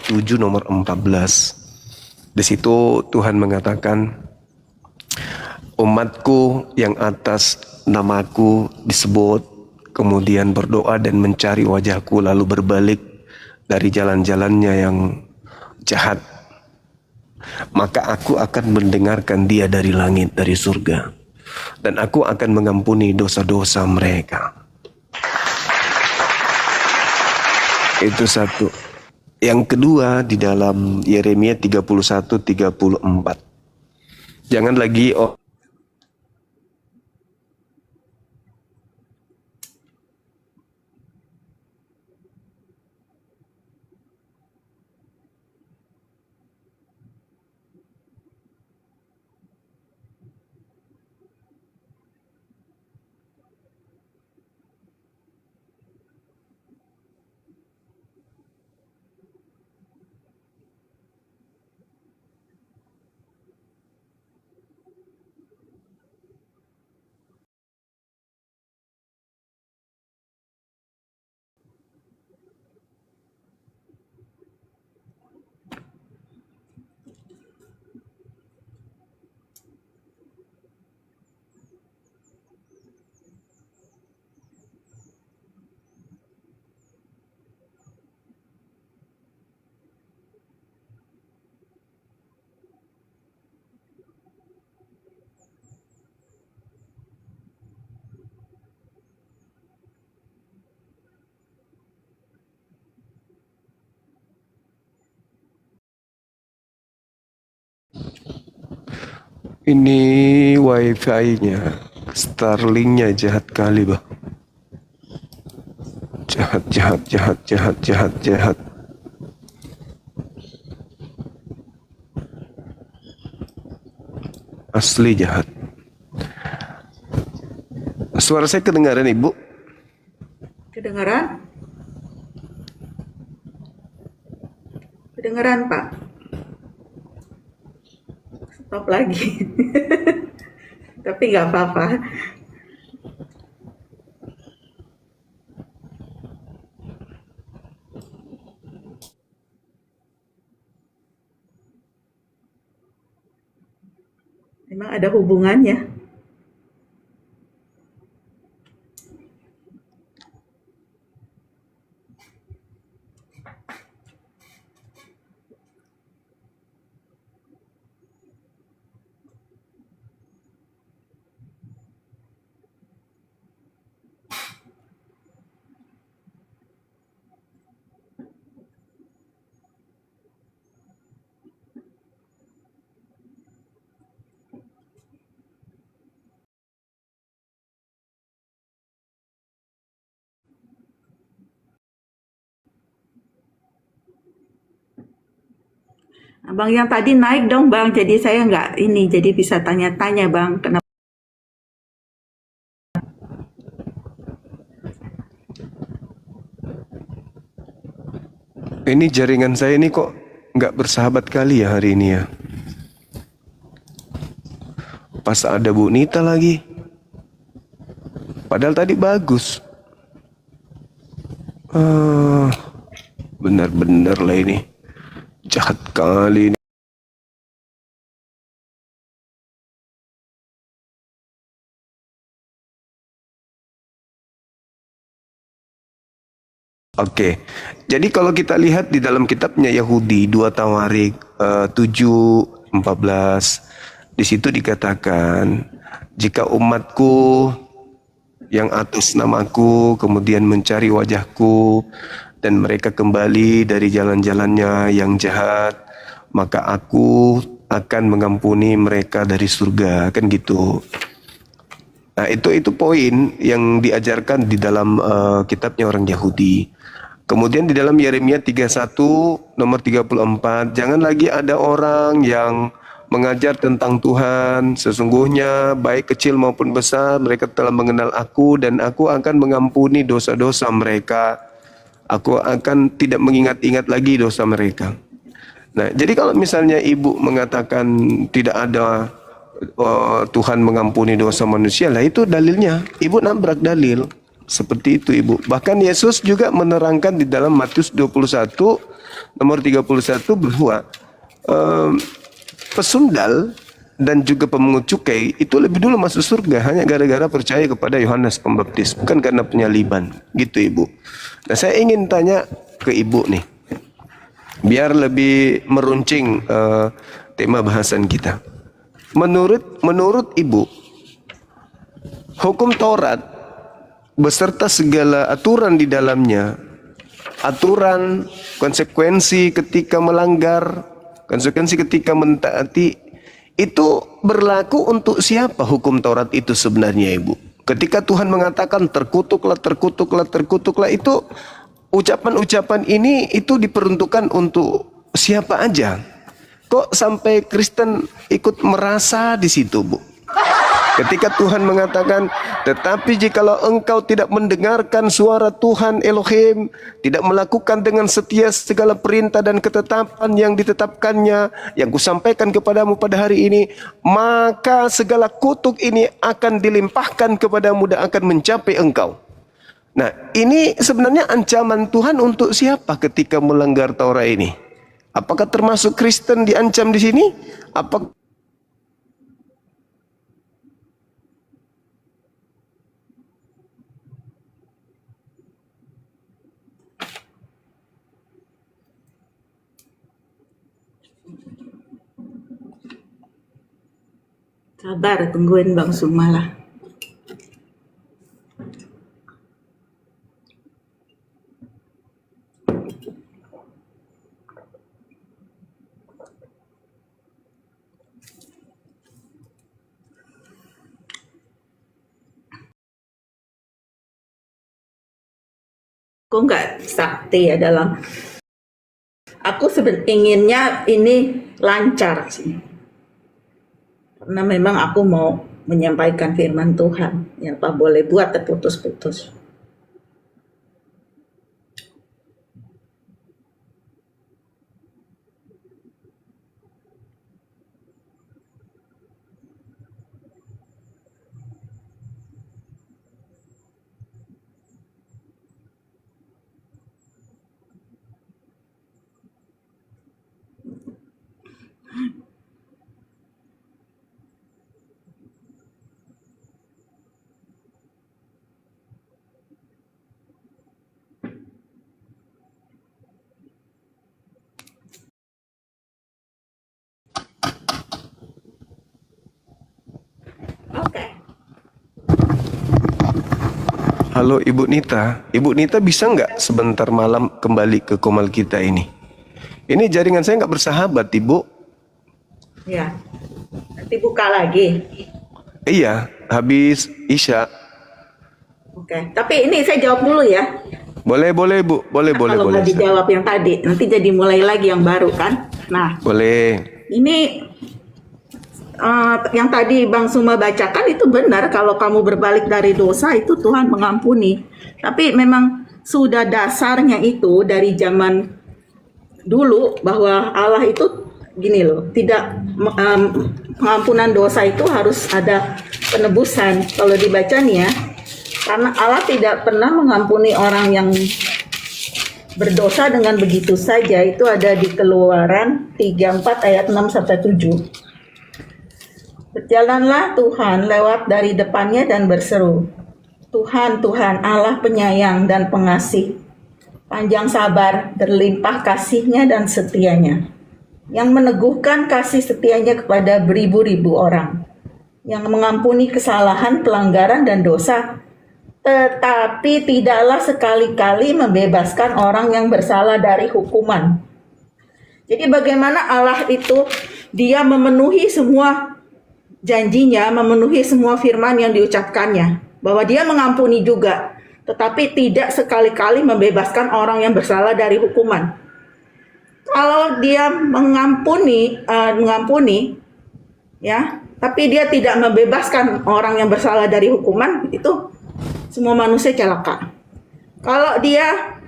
7 nomor 14. Di situ Tuhan mengatakan, umatku yang atas namaku disebut, kemudian berdoa dan mencari wajahku lalu berbalik dari jalan-jalannya yang jahat, maka aku akan mendengarkan dia dari langit, dari surga, dan aku akan mengampuni dosa-dosa mereka. Itu satu. Yang kedua di dalam Yeremia 31:34. Jangan lagi ini wifi-nya, Starlink-nya jahat kali, bah. Jahat. Asli jahat. Suara saya kedengaran, Ibu? Kedengaran? Kedengaran, Pak? Stop lagi. Tapi nggak apa-apa. Memang ada hubungannya. Bang yang tadi naik dong Bang, jadi saya nggak ini, jadi bisa tanya-tanya Bang, kenapa? Ini jaringan saya ini kok nggak bersahabat kali ya hari ini ya. Pas ada Bu Nita lagi. Padahal tadi bagus. Benar-benar lah ini. Jahat kali ini. Oke, jadi kalau kita lihat di dalam kitabnya Yahudi 2 Tawarik 7:14, di situ dikatakan, jika umatku yang atas namaku kemudian mencari wajahku dan mereka kembali dari jalan-jalannya yang jahat, maka aku akan mengampuni mereka dari surga, kan gitu. Nah, itu poin yang diajarkan di dalam kitabnya orang Yahudi. Kemudian di dalam Yeremia 31 nomor 34, jangan lagi ada orang yang mengajar tentang Tuhan. Sesungguhnya baik kecil maupun besar mereka telah mengenal aku dan aku akan mengampuni dosa-dosa mereka. Aku akan tidak mengingat-ingat lagi dosa mereka. Nah, jadi kalau misalnya ibu mengatakan tidak ada Tuhan mengampuni dosa manusia, lah itu dalilnya. Ibu nabrak dalil. Seperti itu ibu. Bahkan Yesus juga menerangkan di dalam Matius 21 nomor 31 bahwa pesundal dan juga pemungut cukai itu lebih dulu masuk surga hanya gara-gara percaya kepada Yohanes Pembaptis, bukan karena penyaliban. Gitu ibu. Nah, saya ingin tanya ke ibu nih, biar lebih meruncing tema bahasan kita. Menurut ibu, hukum Taurat beserta segala aturan di dalamnya, aturan, konsekuensi ketika melanggar, konsekuensi ketika mentaati, itu berlaku untuk siapa hukum Taurat itu sebenarnya ibu? Ketika Tuhan mengatakan terkutuklah, terkutuklah, terkutuklah, itu ucapan-ucapan ini itu diperuntukkan untuk siapa aja? Kok sampai Kristen ikut merasa di situ, Bu? Ketika Tuhan mengatakan, tetapi jikalau engkau tidak mendengarkan suara Tuhan Elohim, tidak melakukan dengan setia segala perintah dan ketetapan yang ditetapkannya, yang kusampaikan kepadamu pada hari ini, maka segala kutuk ini akan dilimpahkan kepadamu dan akan mencapai engkau. Nah, ini sebenarnya ancaman Tuhan untuk siapa ketika melanggar Taurat ini? Apakah termasuk Kristen diancam di sini? Apakah Sabar, tungguin Bang Sumalah. Kok nggak sakti ya dalam. Aku inginnya ini lancar sih. Karena memang aku mau menyampaikan firman Tuhan. Ya apa boleh buat terputus-putus. Oke. halo Ibu Nita, Ibu Nita bisa nggak sebentar malam kembali ke komal kita ini? Ini jaringan saya nggak bersahabat, Ibu. Ya. Nanti buka lagi. Iya, habis Isya. Oke. Tapi ini saya jawab dulu ya. Boleh, Bu. Boleh. Kalau nggak dijawab yang tadi, nanti jadi mulai lagi yang baru kan. Nah, Boleh. ini yang tadi Bang Suma bacakan itu benar, kalau kamu berbalik dari dosa itu Tuhan mengampuni. Tapi memang sudah dasarnya itu dari zaman dulu bahwa Allah itu gini loh, pengampunan dosa itu harus ada penebusan. Kalau dibaca nih ya, karena Allah tidak pernah mengampuni orang yang berdosa dengan begitu saja. Itu ada di Keluaran 34 ayat 6 sampai 7. Berjalanlah Tuhan lewat dari depannya dan berseru, Tuhan, Tuhan, Allah penyayang dan pengasih, panjang sabar, berlimpah kasihnya dan setianya, yang meneguhkan kasih setianya kepada beribu-ribu orang, yang mengampuni kesalahan, pelanggaran, dan dosa, tetapi tidaklah sekali-kali membebaskan orang yang bersalah dari hukuman. Jadi bagaimana Allah itu, dia memenuhi semua janjinya, memenuhi semua firman yang diucapkannya, bahwa dia mengampuni juga, tetapi tidak sekali-kali membebaskan orang yang bersalah dari hukuman. Kalau dia mengampuni, ya, tapi dia tidak membebaskan orang yang bersalah dari hukuman, itu semua manusia celaka. Kalau dia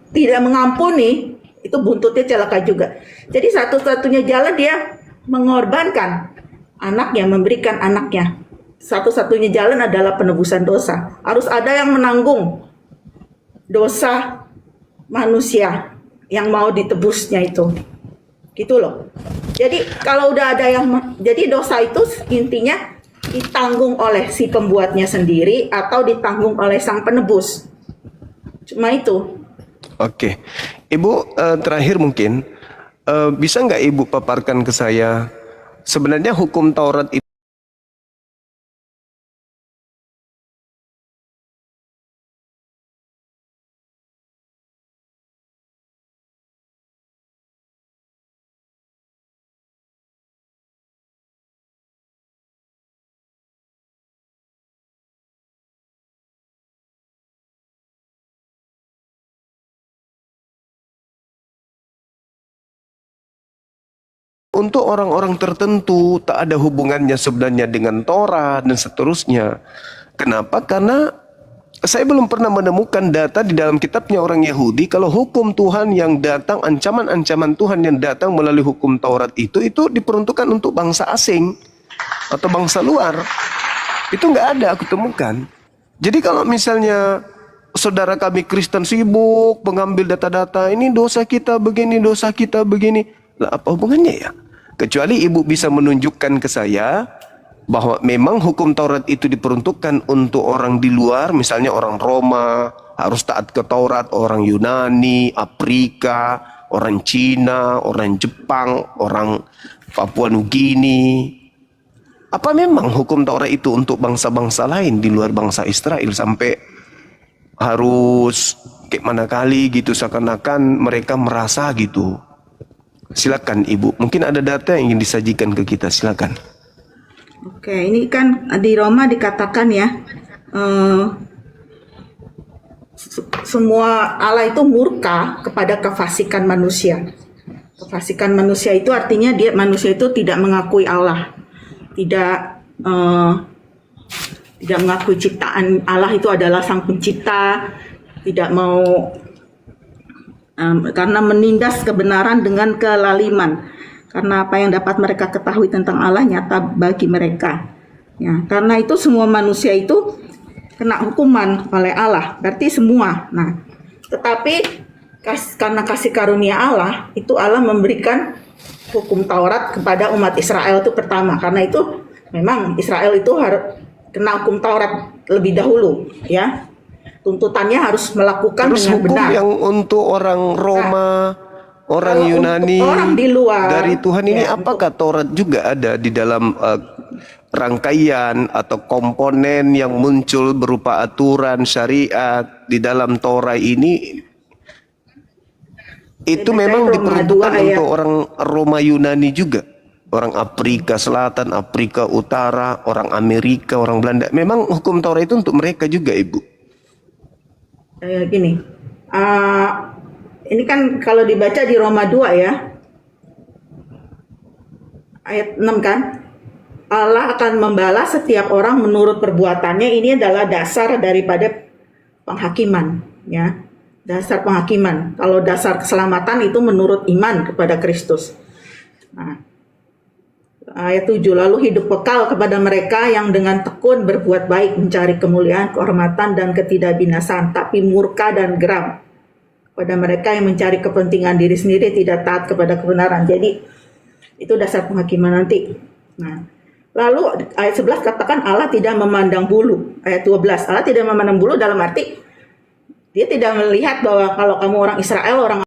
tidak mengampuni, itu buntutnya celaka juga. Jadi satu-satunya jalan dia mengorbankan anaknya, memberikan anaknya. Satu-satunya jalan adalah penebusan dosa. Harus ada yang menanggung dosa manusia yang mau ditebusnya itu. Gitu loh. Jadi kalau udah ada yang, jadi dosa itu intinya ditanggung oleh si pembuatnya sendiri atau ditanggung oleh sang penebus. Cuma itu. Oke, Ibu, terakhir mungkin bisa nggak Ibu paparkan ke saya sebenarnya hukum Taurat itu untuk orang-orang tertentu, tak ada hubungannya sebenarnya dengan Torah dan seterusnya. Kenapa? Karena saya belum pernah menemukan data di dalam kitabnya orang Yahudi kalau hukum Tuhan yang datang, ancaman-ancaman Tuhan yang datang melalui hukum Taurat itu diperuntukkan untuk bangsa asing atau bangsa luar. Itu nggak ada aku temukan. Jadi kalau misalnya saudara kami Kristen sibuk mengambil data-data, ini dosa kita begini, dosa kita begini, lah apa hubungannya ya? Kecuali Ibu bisa menunjukkan ke saya bahwa memang hukum Taurat itu diperuntukkan untuk orang di luar, misalnya orang Roma harus taat ke Taurat, orang Yunani, Afrika, orang Cina, orang Jepang, orang Papua Nugini. Apa memang hukum Taurat itu untuk bangsa-bangsa lain di luar bangsa Israel sampai harus kayak mana kali gitu, seakan-akan mereka merasa gitu. Silakan Ibu, mungkin ada data yang ingin disajikan ke kita, silakan. Oke, ini kan di Roma dikatakan ya, semua Allah itu murka kepada kefasikan manusia. Kefasikan manusia itu artinya manusia itu tidak mengakui Allah, tidak mengakui ciptaan Allah itu adalah sang pencipta, tidak mau karena menindas kebenaran dengan kelaliman. Karena apa yang dapat mereka ketahui tentang Allah nyata bagi mereka. Ya, karena itu semua manusia itu kena hukuman oleh Allah. Berarti semua. Nah, tetapi karena kasih karunia Allah, itu Allah memberikan hukum Taurat kepada umat Israel itu pertama. Karena itu memang Israel itu harus kena hukum Taurat lebih dahulu, ya. Tuntutannya harus melakukan terus dengan hukum benar. yang untuk orang Roma, orang kalau Yunani, orang di luar, dari Tuhan ini, ya, apakah Taurat juga ada di dalam rangkaian atau komponen yang muncul berupa aturan syariat di dalam Torah ini? Itu memang diperuntukkan untuk orang Roma Yunani juga, orang Afrika Selatan, Afrika Utara, orang Amerika, orang Belanda. Memang hukum Taurat itu untuk mereka juga, Ibu. Gini, ini kan kalau dibaca di Roma 2 ya, ayat 6 kan, Allah akan membalas setiap orang menurut perbuatannya. Ini adalah dasar daripada penghakiman, ya. dasar penghakiman. Kalau dasar keselamatan itu menurut iman kepada Kristus. Nah, ayat 7, lalu hidup kekal kepada mereka yang dengan tekun berbuat baik, mencari kemuliaan, kehormatan, dan ketidakbinasaan, tapi murka dan geram pada mereka yang mencari kepentingan diri sendiri, tidak taat kepada kebenaran. Jadi itu dasar penghakiman nanti. Nah, lalu ayat 11 katakan Allah tidak memandang bulu. Ayat 12, Allah tidak memandang bulu dalam arti dia tidak melihat bahwa kalau kamu orang Israel, orang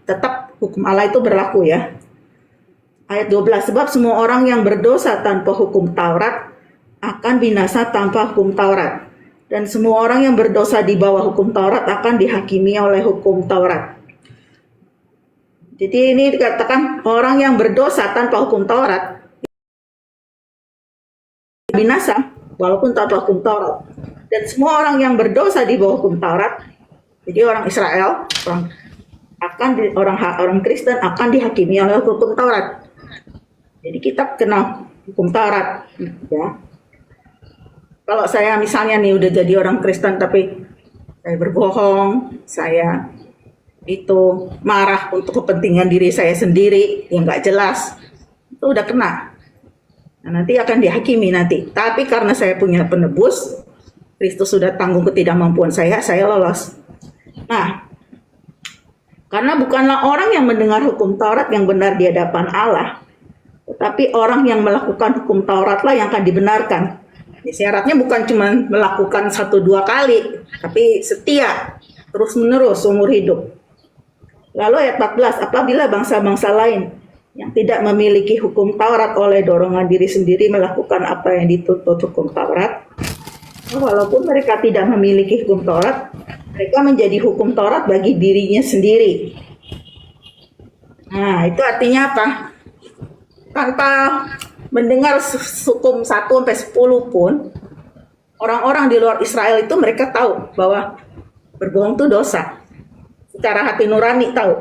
tetap hukum Allah itu berlaku ya. Ayat 12, sebab semua orang yang berdosa tanpa hukum Taurat akan binasa tanpa hukum Taurat. Dan semua orang yang berdosa di bawah hukum Taurat akan dihakimi oleh hukum Taurat. Jadi ini dikatakan orang yang berdosa tanpa hukum Taurat binasa walaupun tanpa hukum Taurat. Dan semua orang yang berdosa di bawah hukum Taurat, jadi orang Israel, orang Kristen akan dihakimi oleh hukum Taurat. Jadi kita kena hukum Taurat, ya. Kalau saya misalnya nih udah jadi orang Kristen tapi saya berbohong, saya itu marah untuk kepentingan diri saya sendiri yang nggak jelas, itu udah kena. Nah, nanti akan dihakimi nanti. Tapi karena saya punya penebus, Kristus sudah tanggung ketidakmampuan saya lolos. Nah, karena bukanlah orang yang mendengar hukum Taurat yang benar di hadapan Allah, tetapi orang yang melakukan hukum Tauratlah yang akan dibenarkan. Jadi syaratnya bukan cuma melakukan 1-2 kali, tapi setia, terus-menerus seumur hidup. Lalu ayat 14, apabila bangsa-bangsa lain yang tidak memiliki hukum Taurat oleh dorongan diri sendiri melakukan apa yang dituntut hukum Taurat, walaupun mereka tidak memiliki hukum Taurat, mereka menjadi hukum Taurat bagi dirinya sendiri. Nah, itu artinya apa? Tanpa mendengar hukum 1-10 pun, orang-orang di luar Israel itu mereka tahu bahwa berbohong itu dosa. Secara hati nurani tahu.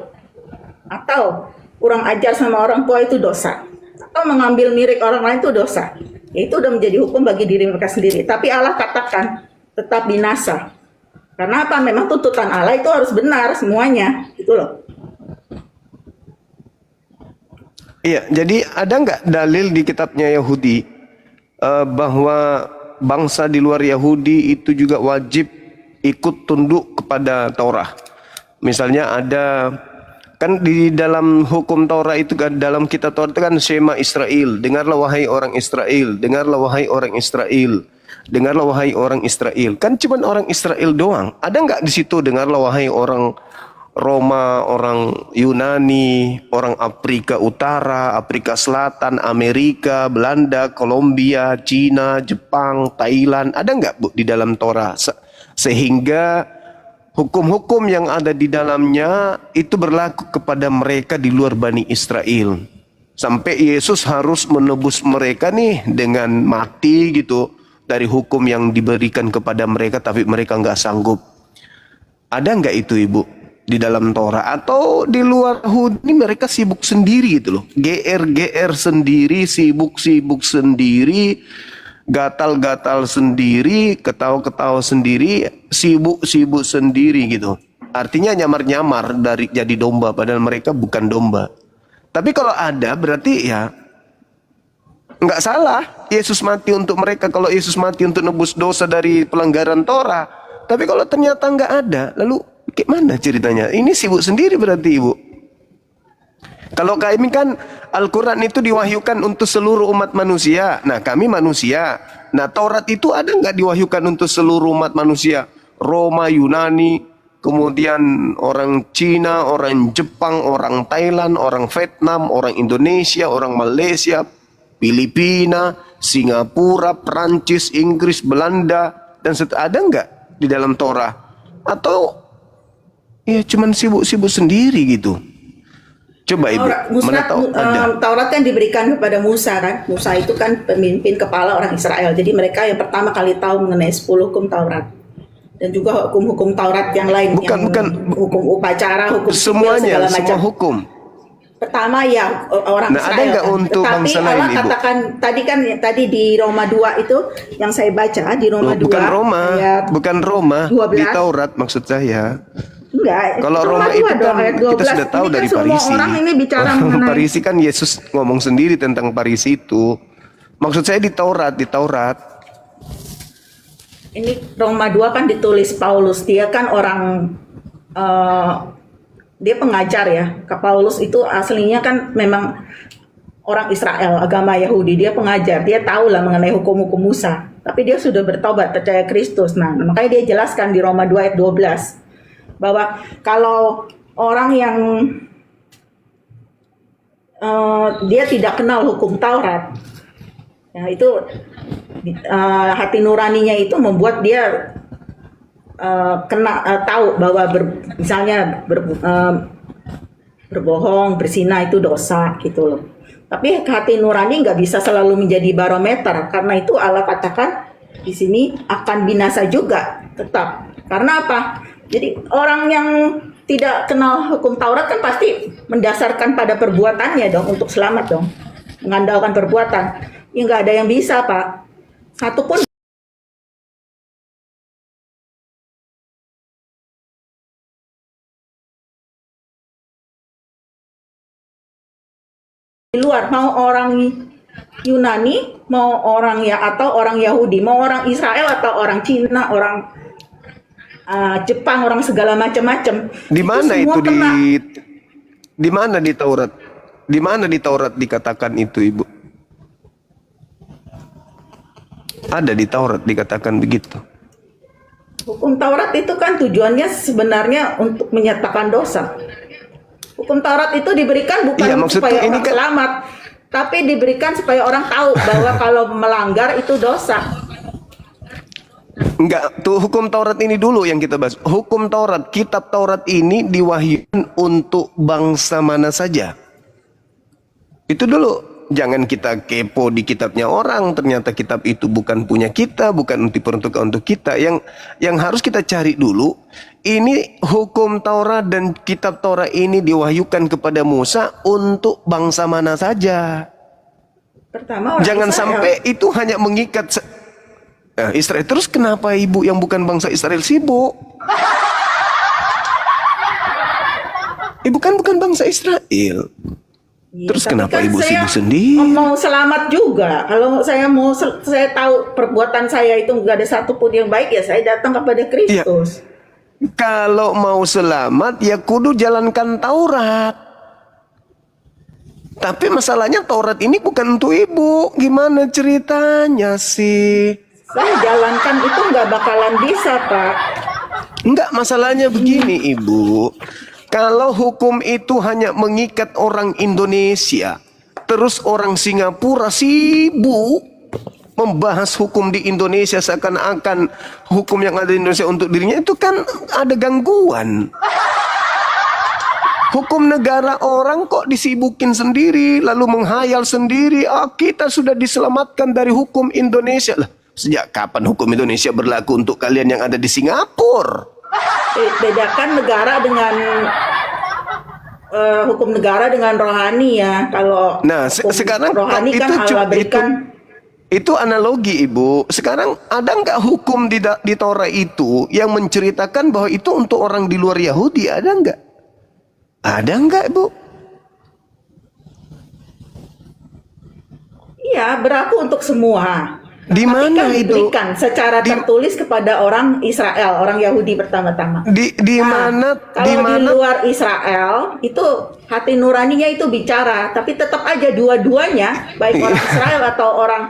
Atau kurang ajar sama orang tua itu dosa. Atau mengambil milik orang lain itu dosa. Itu udah menjadi hukum bagi diri mereka sendiri. Tapi Allah katakan tetap binasa. Karena apa? Memang tuntutan Allah itu harus benar semuanya. Gitu loh. Iya, jadi ada nggak dalil di kitabnya Yahudi bahwa bangsa di luar Yahudi itu juga wajib ikut tunduk kepada Taurat? Misalnya ada, kan di dalam hukum Taurat itu kan, dalam kitab Taurat itu kan Shema Israel, dengarlah wahai orang Israel, dengarlah wahai orang Israel, dengarlah wahai orang Israel. Kan cuma orang Israel doang. Ada nggak di situ dengarlah wahai orang Roma, orang Yunani, orang Afrika Utara, Afrika Selatan, Amerika, Belanda, Kolombia, Cina, Jepang, Thailand? Ada nggak Bu di dalam Taurat? Sehingga hukum-hukum yang ada di dalamnya itu berlaku kepada mereka di luar Bani Israel. Sampai Yesus harus menebus mereka nih dengan mati gitu dari hukum yang diberikan kepada mereka, tapi mereka nggak sanggup. Ada nggak itu Ibu di dalam Taurat? Atau di luar Yahudi mereka sibuk sendiri gitu loh, GR sendiri, sibuk sendiri, gatal sendiri, ketawa sendiri, sibuk sendiri gitu. Artinya nyamar dari jadi domba, padahal mereka bukan domba. Tapi kalau ada berarti ya nggak salah Yesus mati untuk mereka. Kalau Yesus mati untuk nebus dosa dari pelanggaran Torah. Tapi kalau ternyata nggak ada, lalu gimana ceritanya? Ini sibuk sendiri berarti Ibu. Kalau kami kan Al-Quran itu diwahyukan untuk seluruh umat manusia. Nah kami manusia. Nah Taurat itu ada nggak diwahyukan untuk seluruh umat manusia? Roma, Yunani, kemudian orang Cina, orang Jepang, orang Thailand, orang Vietnam, orang Indonesia, orang Malaysia, Filipina, Singapura, Perancis, Inggris, Belanda, dan ada nggak di dalam Taurat? Atau ya cuman sibuk sendiri gitu? Coba Ibu, mana tahu ada. Taurat kan diberikan kepada Musa kan. Musa itu kan pemimpin kepala orang Israel. Jadi mereka yang pertama kali tahu mengenai 10 hukum Taurat. Dan juga hukum-hukum Taurat yang lain. Bukan hukum upacara, hukum semuanya, segala macam. semua hukum. Pertama ya orang Nah, ada Israel nggak kan. untuk Tetapi bangsa Allah lain, Ibu? katakan tadi di Roma 2 itu yang saya baca di Roma 2 Bukan Roma, ayat bukan Roma, 12. di Taurat maksud saya. Enggak, Kalau Roma 2 itu dong, kan ayat kita 12. sudah tahu Ini kan dari semua Farisi. orang ini bicara mengenai Farisi kan Yesus ngomong sendiri tentang Farisi itu. Maksud saya di Taurat, ini Roma 2 kan ditulis Paulus. Dia kan orang dia pengajar ya. Paulus itu aslinya kan memang orang Israel, agama Yahudi. Dia pengajar, dia tahu lah mengenai hukum-hukum Musa. Tapi dia sudah bertobat, percaya Kristus. Nah, makanya dia jelaskan di Roma 2 ayat 12 bahwa kalau orang yang dia tidak kenal hukum Taurat, ya itu hati nuraninya itu membuat dia tahu bahwa misalnya berbohong, berzina itu dosa gitu loh. Tapi hati nurani nggak bisa selalu menjadi barometer, karena itu Allah katakan di sini akan binasa juga tetap. Karena apa? Jadi orang yang tidak kenal hukum Taurat kan pasti mendasarkan pada perbuatannya dong untuk selamat dong, mengandalkan perbuatan. Ya nggak ada yang bisa Pak. Satupun di luar, mau orang Yunani, mau orang atau orang Yahudi, mau orang Israel atau orang Cina, orang Jepang, orang segala macam-macam. Di mana semua itu kena. di mana di Taurat? Di mana di Taurat dikatakan itu, Ibu? Ada di Taurat dikatakan begitu. Hukum Taurat itu kan tujuannya sebenarnya untuk menyatakan dosa. Hukum Taurat itu diberikan bukan Iya, maksudku supaya ini orang kan- selamat, tapi diberikan supaya orang tahu bahwa kalau melanggar itu dosa. Enggak, tuh hukum Taurat ini dulu yang kita bahas. Hukum Taurat, kitab Taurat ini diwahyukan untuk bangsa mana saja. Itu dulu. Jangan kita kepo di kitabnya orang, ternyata kitab itu bukan punya kita, bukan diperuntukkan untuk kita. Yang harus kita cari dulu, ini hukum Taurat dan kitab Taurat ini diwahyukan kepada Musa untuk bangsa mana saja. Pertama orang Jangan Israel. sampai itu hanya mengikat Israel. Terus kenapa ibu yang bukan bangsa Israel sibuk? Ibu kan bukan bangsa Israel. Iya, Terus tapi kenapa kan ibu saya sibuk sendiri? mau selamat juga. Kalau saya tahu perbuatan saya itu nggak ada satupun yang baik, ya saya datang kepada Kristus. Kalau mau selamat ya kudu jalankan Taurat. Tapi masalahnya Taurat ini bukan untuk ibu. Gimana ceritanya sih? Saya jalankan itu nggak bakalan bisa, Pak. Enggak, masalahnya begini ibu. Kalau hukum itu hanya mengikat orang Indonesia, terus orang Singapura sibuk membahas hukum di Indonesia seakan-akan hukum yang ada di Indonesia untuk dirinya, itu kan ada gangguan. Hukum negara orang kok disibukin sendiri, lalu menghayal sendiri, kita sudah diselamatkan dari hukum Indonesia. Lah, sejak kapan hukum Indonesia berlaku untuk kalian yang ada di Singapura? Bedakan negara dengan hukum negara dengan rohani ya. Kalau hukum sekarang rohani kan itu Allah berikan. Itu analogi ibu. Sekarang ada nggak hukum di Taurat itu yang menceritakan bahwa itu untuk orang di luar Yahudi? Ada nggak? Ada nggak ibu? Iya, berlaku untuk semua. Di Tapi mana kan itu? diberikan secara tertulis kepada orang Israel, orang Yahudi pertama-tama. Di mana? Kalau di luar Israel itu hati nuraninya itu bicara, tapi tetap aja dua-duanya, baik orang Israel atau orang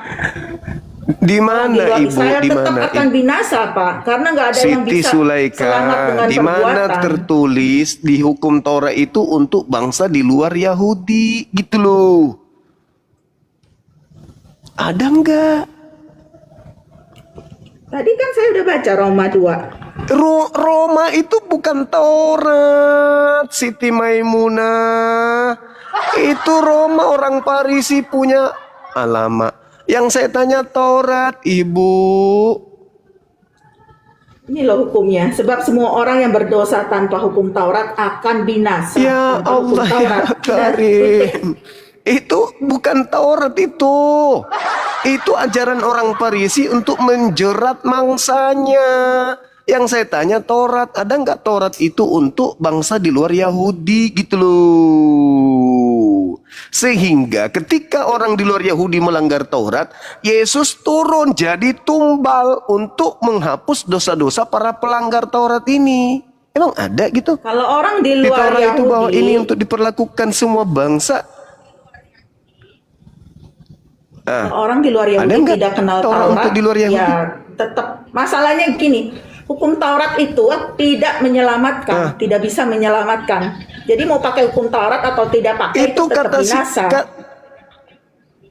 di di mana luar ibu? Israel Di tetap mana? akan binasa, Pak, karena nggak ada yang Siti bisa Sulaika, selamat dengan di mana perbuatan. tertulis di hukum Taurat itu untuk bangsa di luar Yahudi, gitu loh. Ada nggak? Tadi kan saya udah baca Roma 2. Roma itu bukan Taurat, Siti Maimunah. Itu Roma orang Parisi punya. Alamak. Yang saya tanya Taurat, ibu. Ini loh hukumnya. Sebab semua orang yang berdosa tanpa hukum Taurat akan binasa. Ya Tanpa hukum Allah ya Taurat. Karim. Itu bukan Taurat itu. Itu ajaran orang Farisi untuk menjerat mangsanya. Yang saya tanya Taurat, ada nggak Taurat itu untuk bangsa di luar Yahudi gitu loh. Sehingga ketika orang di luar Yahudi melanggar Taurat, Yesus turun jadi tumbal untuk menghapus dosa-dosa para pelanggar Taurat ini. Emang ada gitu? Kalau orang di Di luar Taurat itu bahwa Yahudi, ini untuk diperlakukan semua bangsa. orang di luar Yahudi nggak tidak kenal Taurat Taurat, untuk di luar Yahudi? ya tetap masalahnya gini, hukum Taurat itu tidak menyelamatkan, tidak bisa menyelamatkan. Jadi mau pakai hukum Taurat atau tidak pakai itu tetap binasa.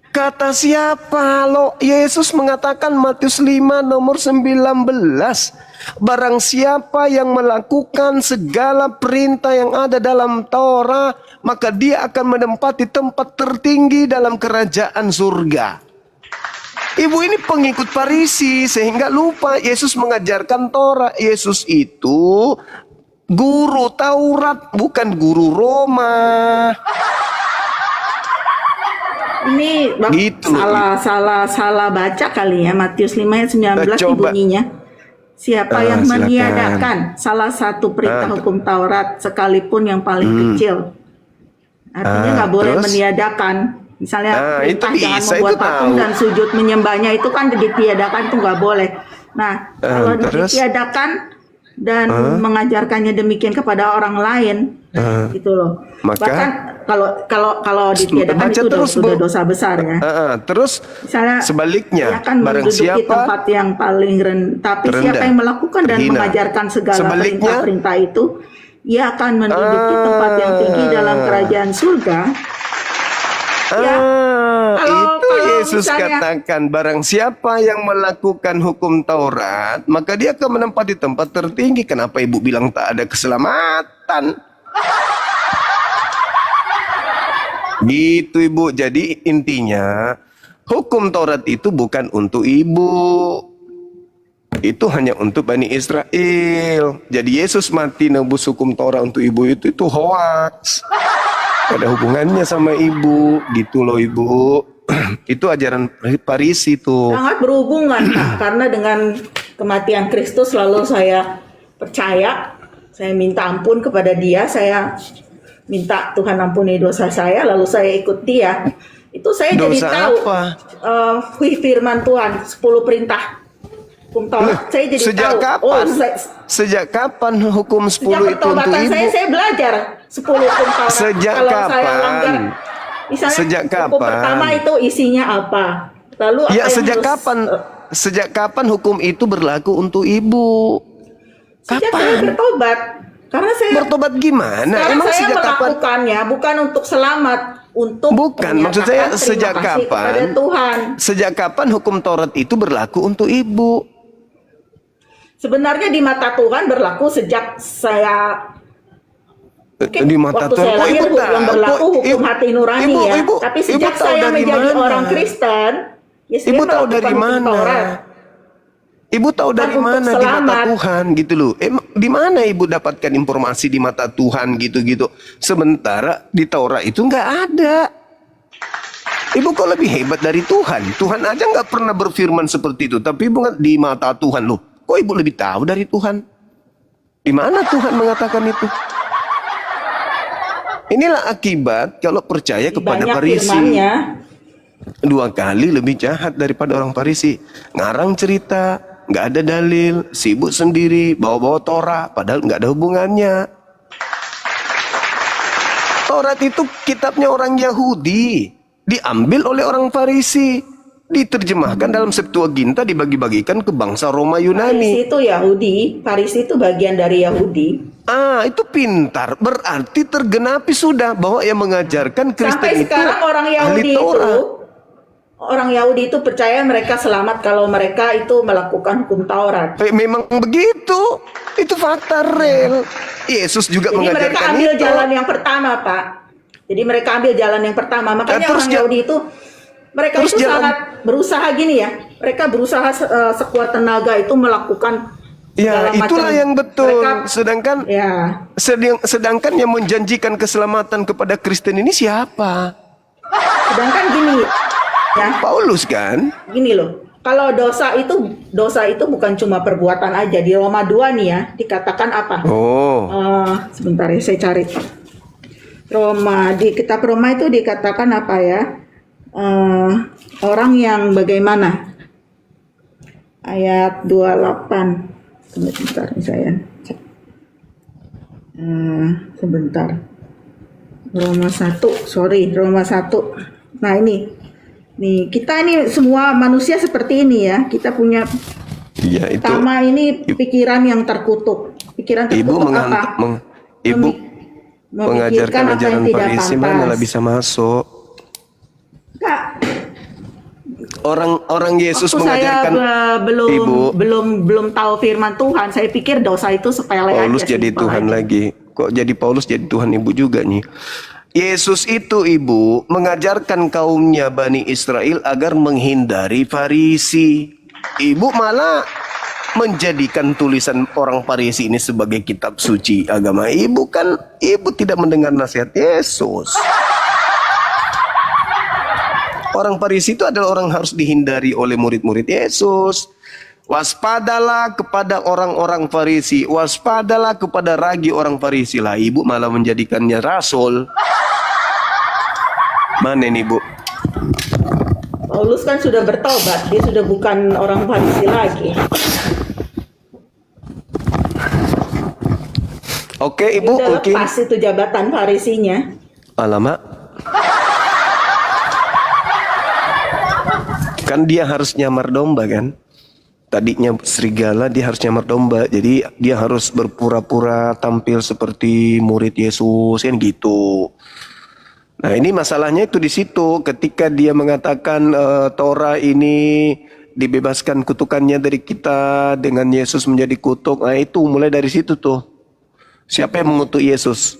Kata siapa? Lo Yesus mengatakan Matius 5 nomor 19. Barang siapa yang melakukan segala perintah yang ada dalam Taurat, maka dia akan menempati tempat tertinggi dalam kerajaan surga. Ibu ini pengikut Farisi sehingga lupa Yesus mengajarkan Taurat. Yesus itu guru Taurat, bukan guru Roma. Ini Gitu. salah baca kali ya. Matius 5 ayat 19 Coba. bunyinya. Siapa yang Silakan. meniadakan salah satu perintah hukum Taurat sekalipun yang paling kecil. Artinya nggak boleh terus? meniadakan. Misalnya itu perintah jangan bisa, membuat itu patung tahu. dan sujud menyembahnya itu kan ditiadakan, itu nggak boleh. Nah, kalau terus? ditiadakan dan mengajarkannya demikian kepada orang lain, gitu loh. Maka? Bahkan kalau ditiadakan Baca itu terus, sudah Bu. dosa besar ya. Terus Misalnya, sebaliknya, dia akan barang menduduki siapa tempat yang paling tapi terendah, siapa yang melakukan dan terhina. mengajarkan segala Sebaliknya, perintah-perintah itu, ia akan menduduki tempat yang tinggi dalam kerajaan surga. Ya, itu Yesus misalnya- katakan barang siapa yang melakukan hukum Taurat, maka dia akan menempati tempat tertinggi. Kenapa ibu bilang tak ada keselamatan? Gitu ibu. Jadi intinya hukum Taurat itu bukan untuk ibu. Itu hanya untuk Bani Israel. Jadi Yesus mati nebus hukum Taurat untuk ibu itu hoaks. Ada hubungannya sama ibu, gitu loh ibu. Itu ajaran Farisi tuh. Sangat berhubungan, Pak. Karena dengan kematian Kristus lalu saya percaya, saya minta ampun kepada dia, saya minta Tuhan ampuni dosa saya, lalu saya ikut dia. Itu saya jadi Dosa tahu apa? Firman Tuhan, 10 perintah hukum Taurat. Saya jadi Sejak tahu. kapan? Oh, Sejak kapan hukum 10 sejak itu untuk pertobatan ibu? saya belajar 10 hukum Taurat. Sejak Kalau saya kapan? langgar, misalnya Sejak hukum kapan? pertama itu isinya apa? Lalu apa Ya yang sejak harus- kapan? Sejak kapan hukum itu berlaku untuk ibu? Sejak saya Kapan? bertobat. Karena saya Bertobat gimana? sekarang Emang saya sejak kapan? melakukannya bukan untuk selamat, untuk Bukan, maksud saya menyatakan sejak terima kasih kapan? kepada Tuhan. Sejak kapan hukum Taurat itu berlaku untuk ibu? Sebenarnya di mata Tuhan berlaku sejak saya Di mata waktu Tuhan. saya Oh, lahir ibu yang tahu. berlaku hukum Ibu- hati nurani ibu- ya. ibu- Tapi ibu sejak tahu saya dari menjadi mana? orang Kristen, ya saya Ibu tahu melakukan dari hukum mana? Taurat. Ibu tahu Bukan dari untuk mana di mata selamat. Tuhan gitu loh. Di mana ibu dapatkan informasi di mata Tuhan gitu-gitu. Sementara di Taurat itu nggak ada. Ibu kok lebih hebat dari Tuhan? Tuhan aja nggak pernah berfirman seperti itu. Tapi ibu di mata Tuhan loh. Kok ibu lebih tahu dari Tuhan? Di mana Tuhan mengatakan itu? Inilah akibat kalau percaya kepada Banyak Farisi. firman-Nya. 2 kali lebih jahat daripada orang Farisi. Ngarang cerita, nggak ada dalil, sibuk sendiri, bawa-bawa Torah, padahal nggak ada hubungannya. Taurat itu kitabnya orang Yahudi, diambil oleh orang Farisi, diterjemahkan dalam Septuaginta, dibagi-bagikan ke bangsa Roma Yunani. Farisi itu Yahudi, Farisi itu bagian dari Yahudi. Itu pintar, berarti tergenapi sudah bahwa yang mengajarkan Kristen Sampai itu sekarang ahli Torah. orang Yahudi itu percaya mereka selamat kalau mereka itu melakukan hukum Taurat. Memang begitu. Itu fakta real. Yesus juga Jadi mereka mengajarkan ambil itu. jalan yang pertama, Pak. Jadi mereka ambil jalan yang pertama. Makanya terus orang Yahudi itu mereka terus itu jalan- sangat berusaha gini ya. Mereka berusaha sekuat tenaga itu melakukan Ya, segala itulah macam. yang betul. Mereka, Sedangkan ya, sedangkan yang menjanjikan keselamatan kepada Kristen ini siapa? sedangkan gini, ya, Paulus kan? gini loh. Kalau dosa itu bukan cuma perbuatan aja. Di Roma 2 nih ya, dikatakan apa? Oh, Sebentar ya, saya cari. Di kitab Roma itu dikatakan apa ya? Orang yang bagaimana? Ayat 28. Sebentar nih saya cek. Sebentar. Roma 1. Nah ini. Nih, kita ini semua manusia seperti ini ya. Kita punya iya itu. pertama ini pikiran yang terkutuk. Pikiran Ibu terkutuk apa? Ibu Memikirkan mengajarkan apa yang ajaran tidak Farisi pantas. mana lah bisa masuk. Kak, Orang Yesus waktu saya mengajarkan Ibu, belum tahu firman Tuhan, saya pikir dosa itu sepele Paulus aja. jadi simpel Tuhan aja. lagi. Kok jadi Paulus jadi Tuhan Ibu juga nih? Yesus itu Ibu mengajarkan kaumnya Bani Israel agar menghindari Farisi. Ibu malah menjadikan tulisan orang Farisi ini sebagai kitab suci agama. Ibu tidak mendengar nasihat Yesus. Orang Farisi itu adalah orang harus dihindari oleh murid-murid Yesus. Waspadalah kepada orang-orang Farisi, waspadalah kepada ragi orang Farisi. Lah, Ibu malah menjadikannya rasul. Mana nih, Bu? Paulus kan sudah bertobat, dia sudah bukan orang Farisi lagi. Oke, Dia Ibu, udah mungkin lepas itu jabatan Farisinya. alamak. Kan dia harus nyamar domba kan? Tadinya serigala, dia harus nyamar domba. Jadi dia harus berpura-pura tampil seperti murid Yesus kan gitu. Nah, ini masalahnya itu di situ. Ketika dia mengatakan Torah ini dibebaskan kutukannya dari kita dengan Yesus menjadi kutuk. Nah, itu mulai dari situ tuh. Siapa yang mengutuk Yesus?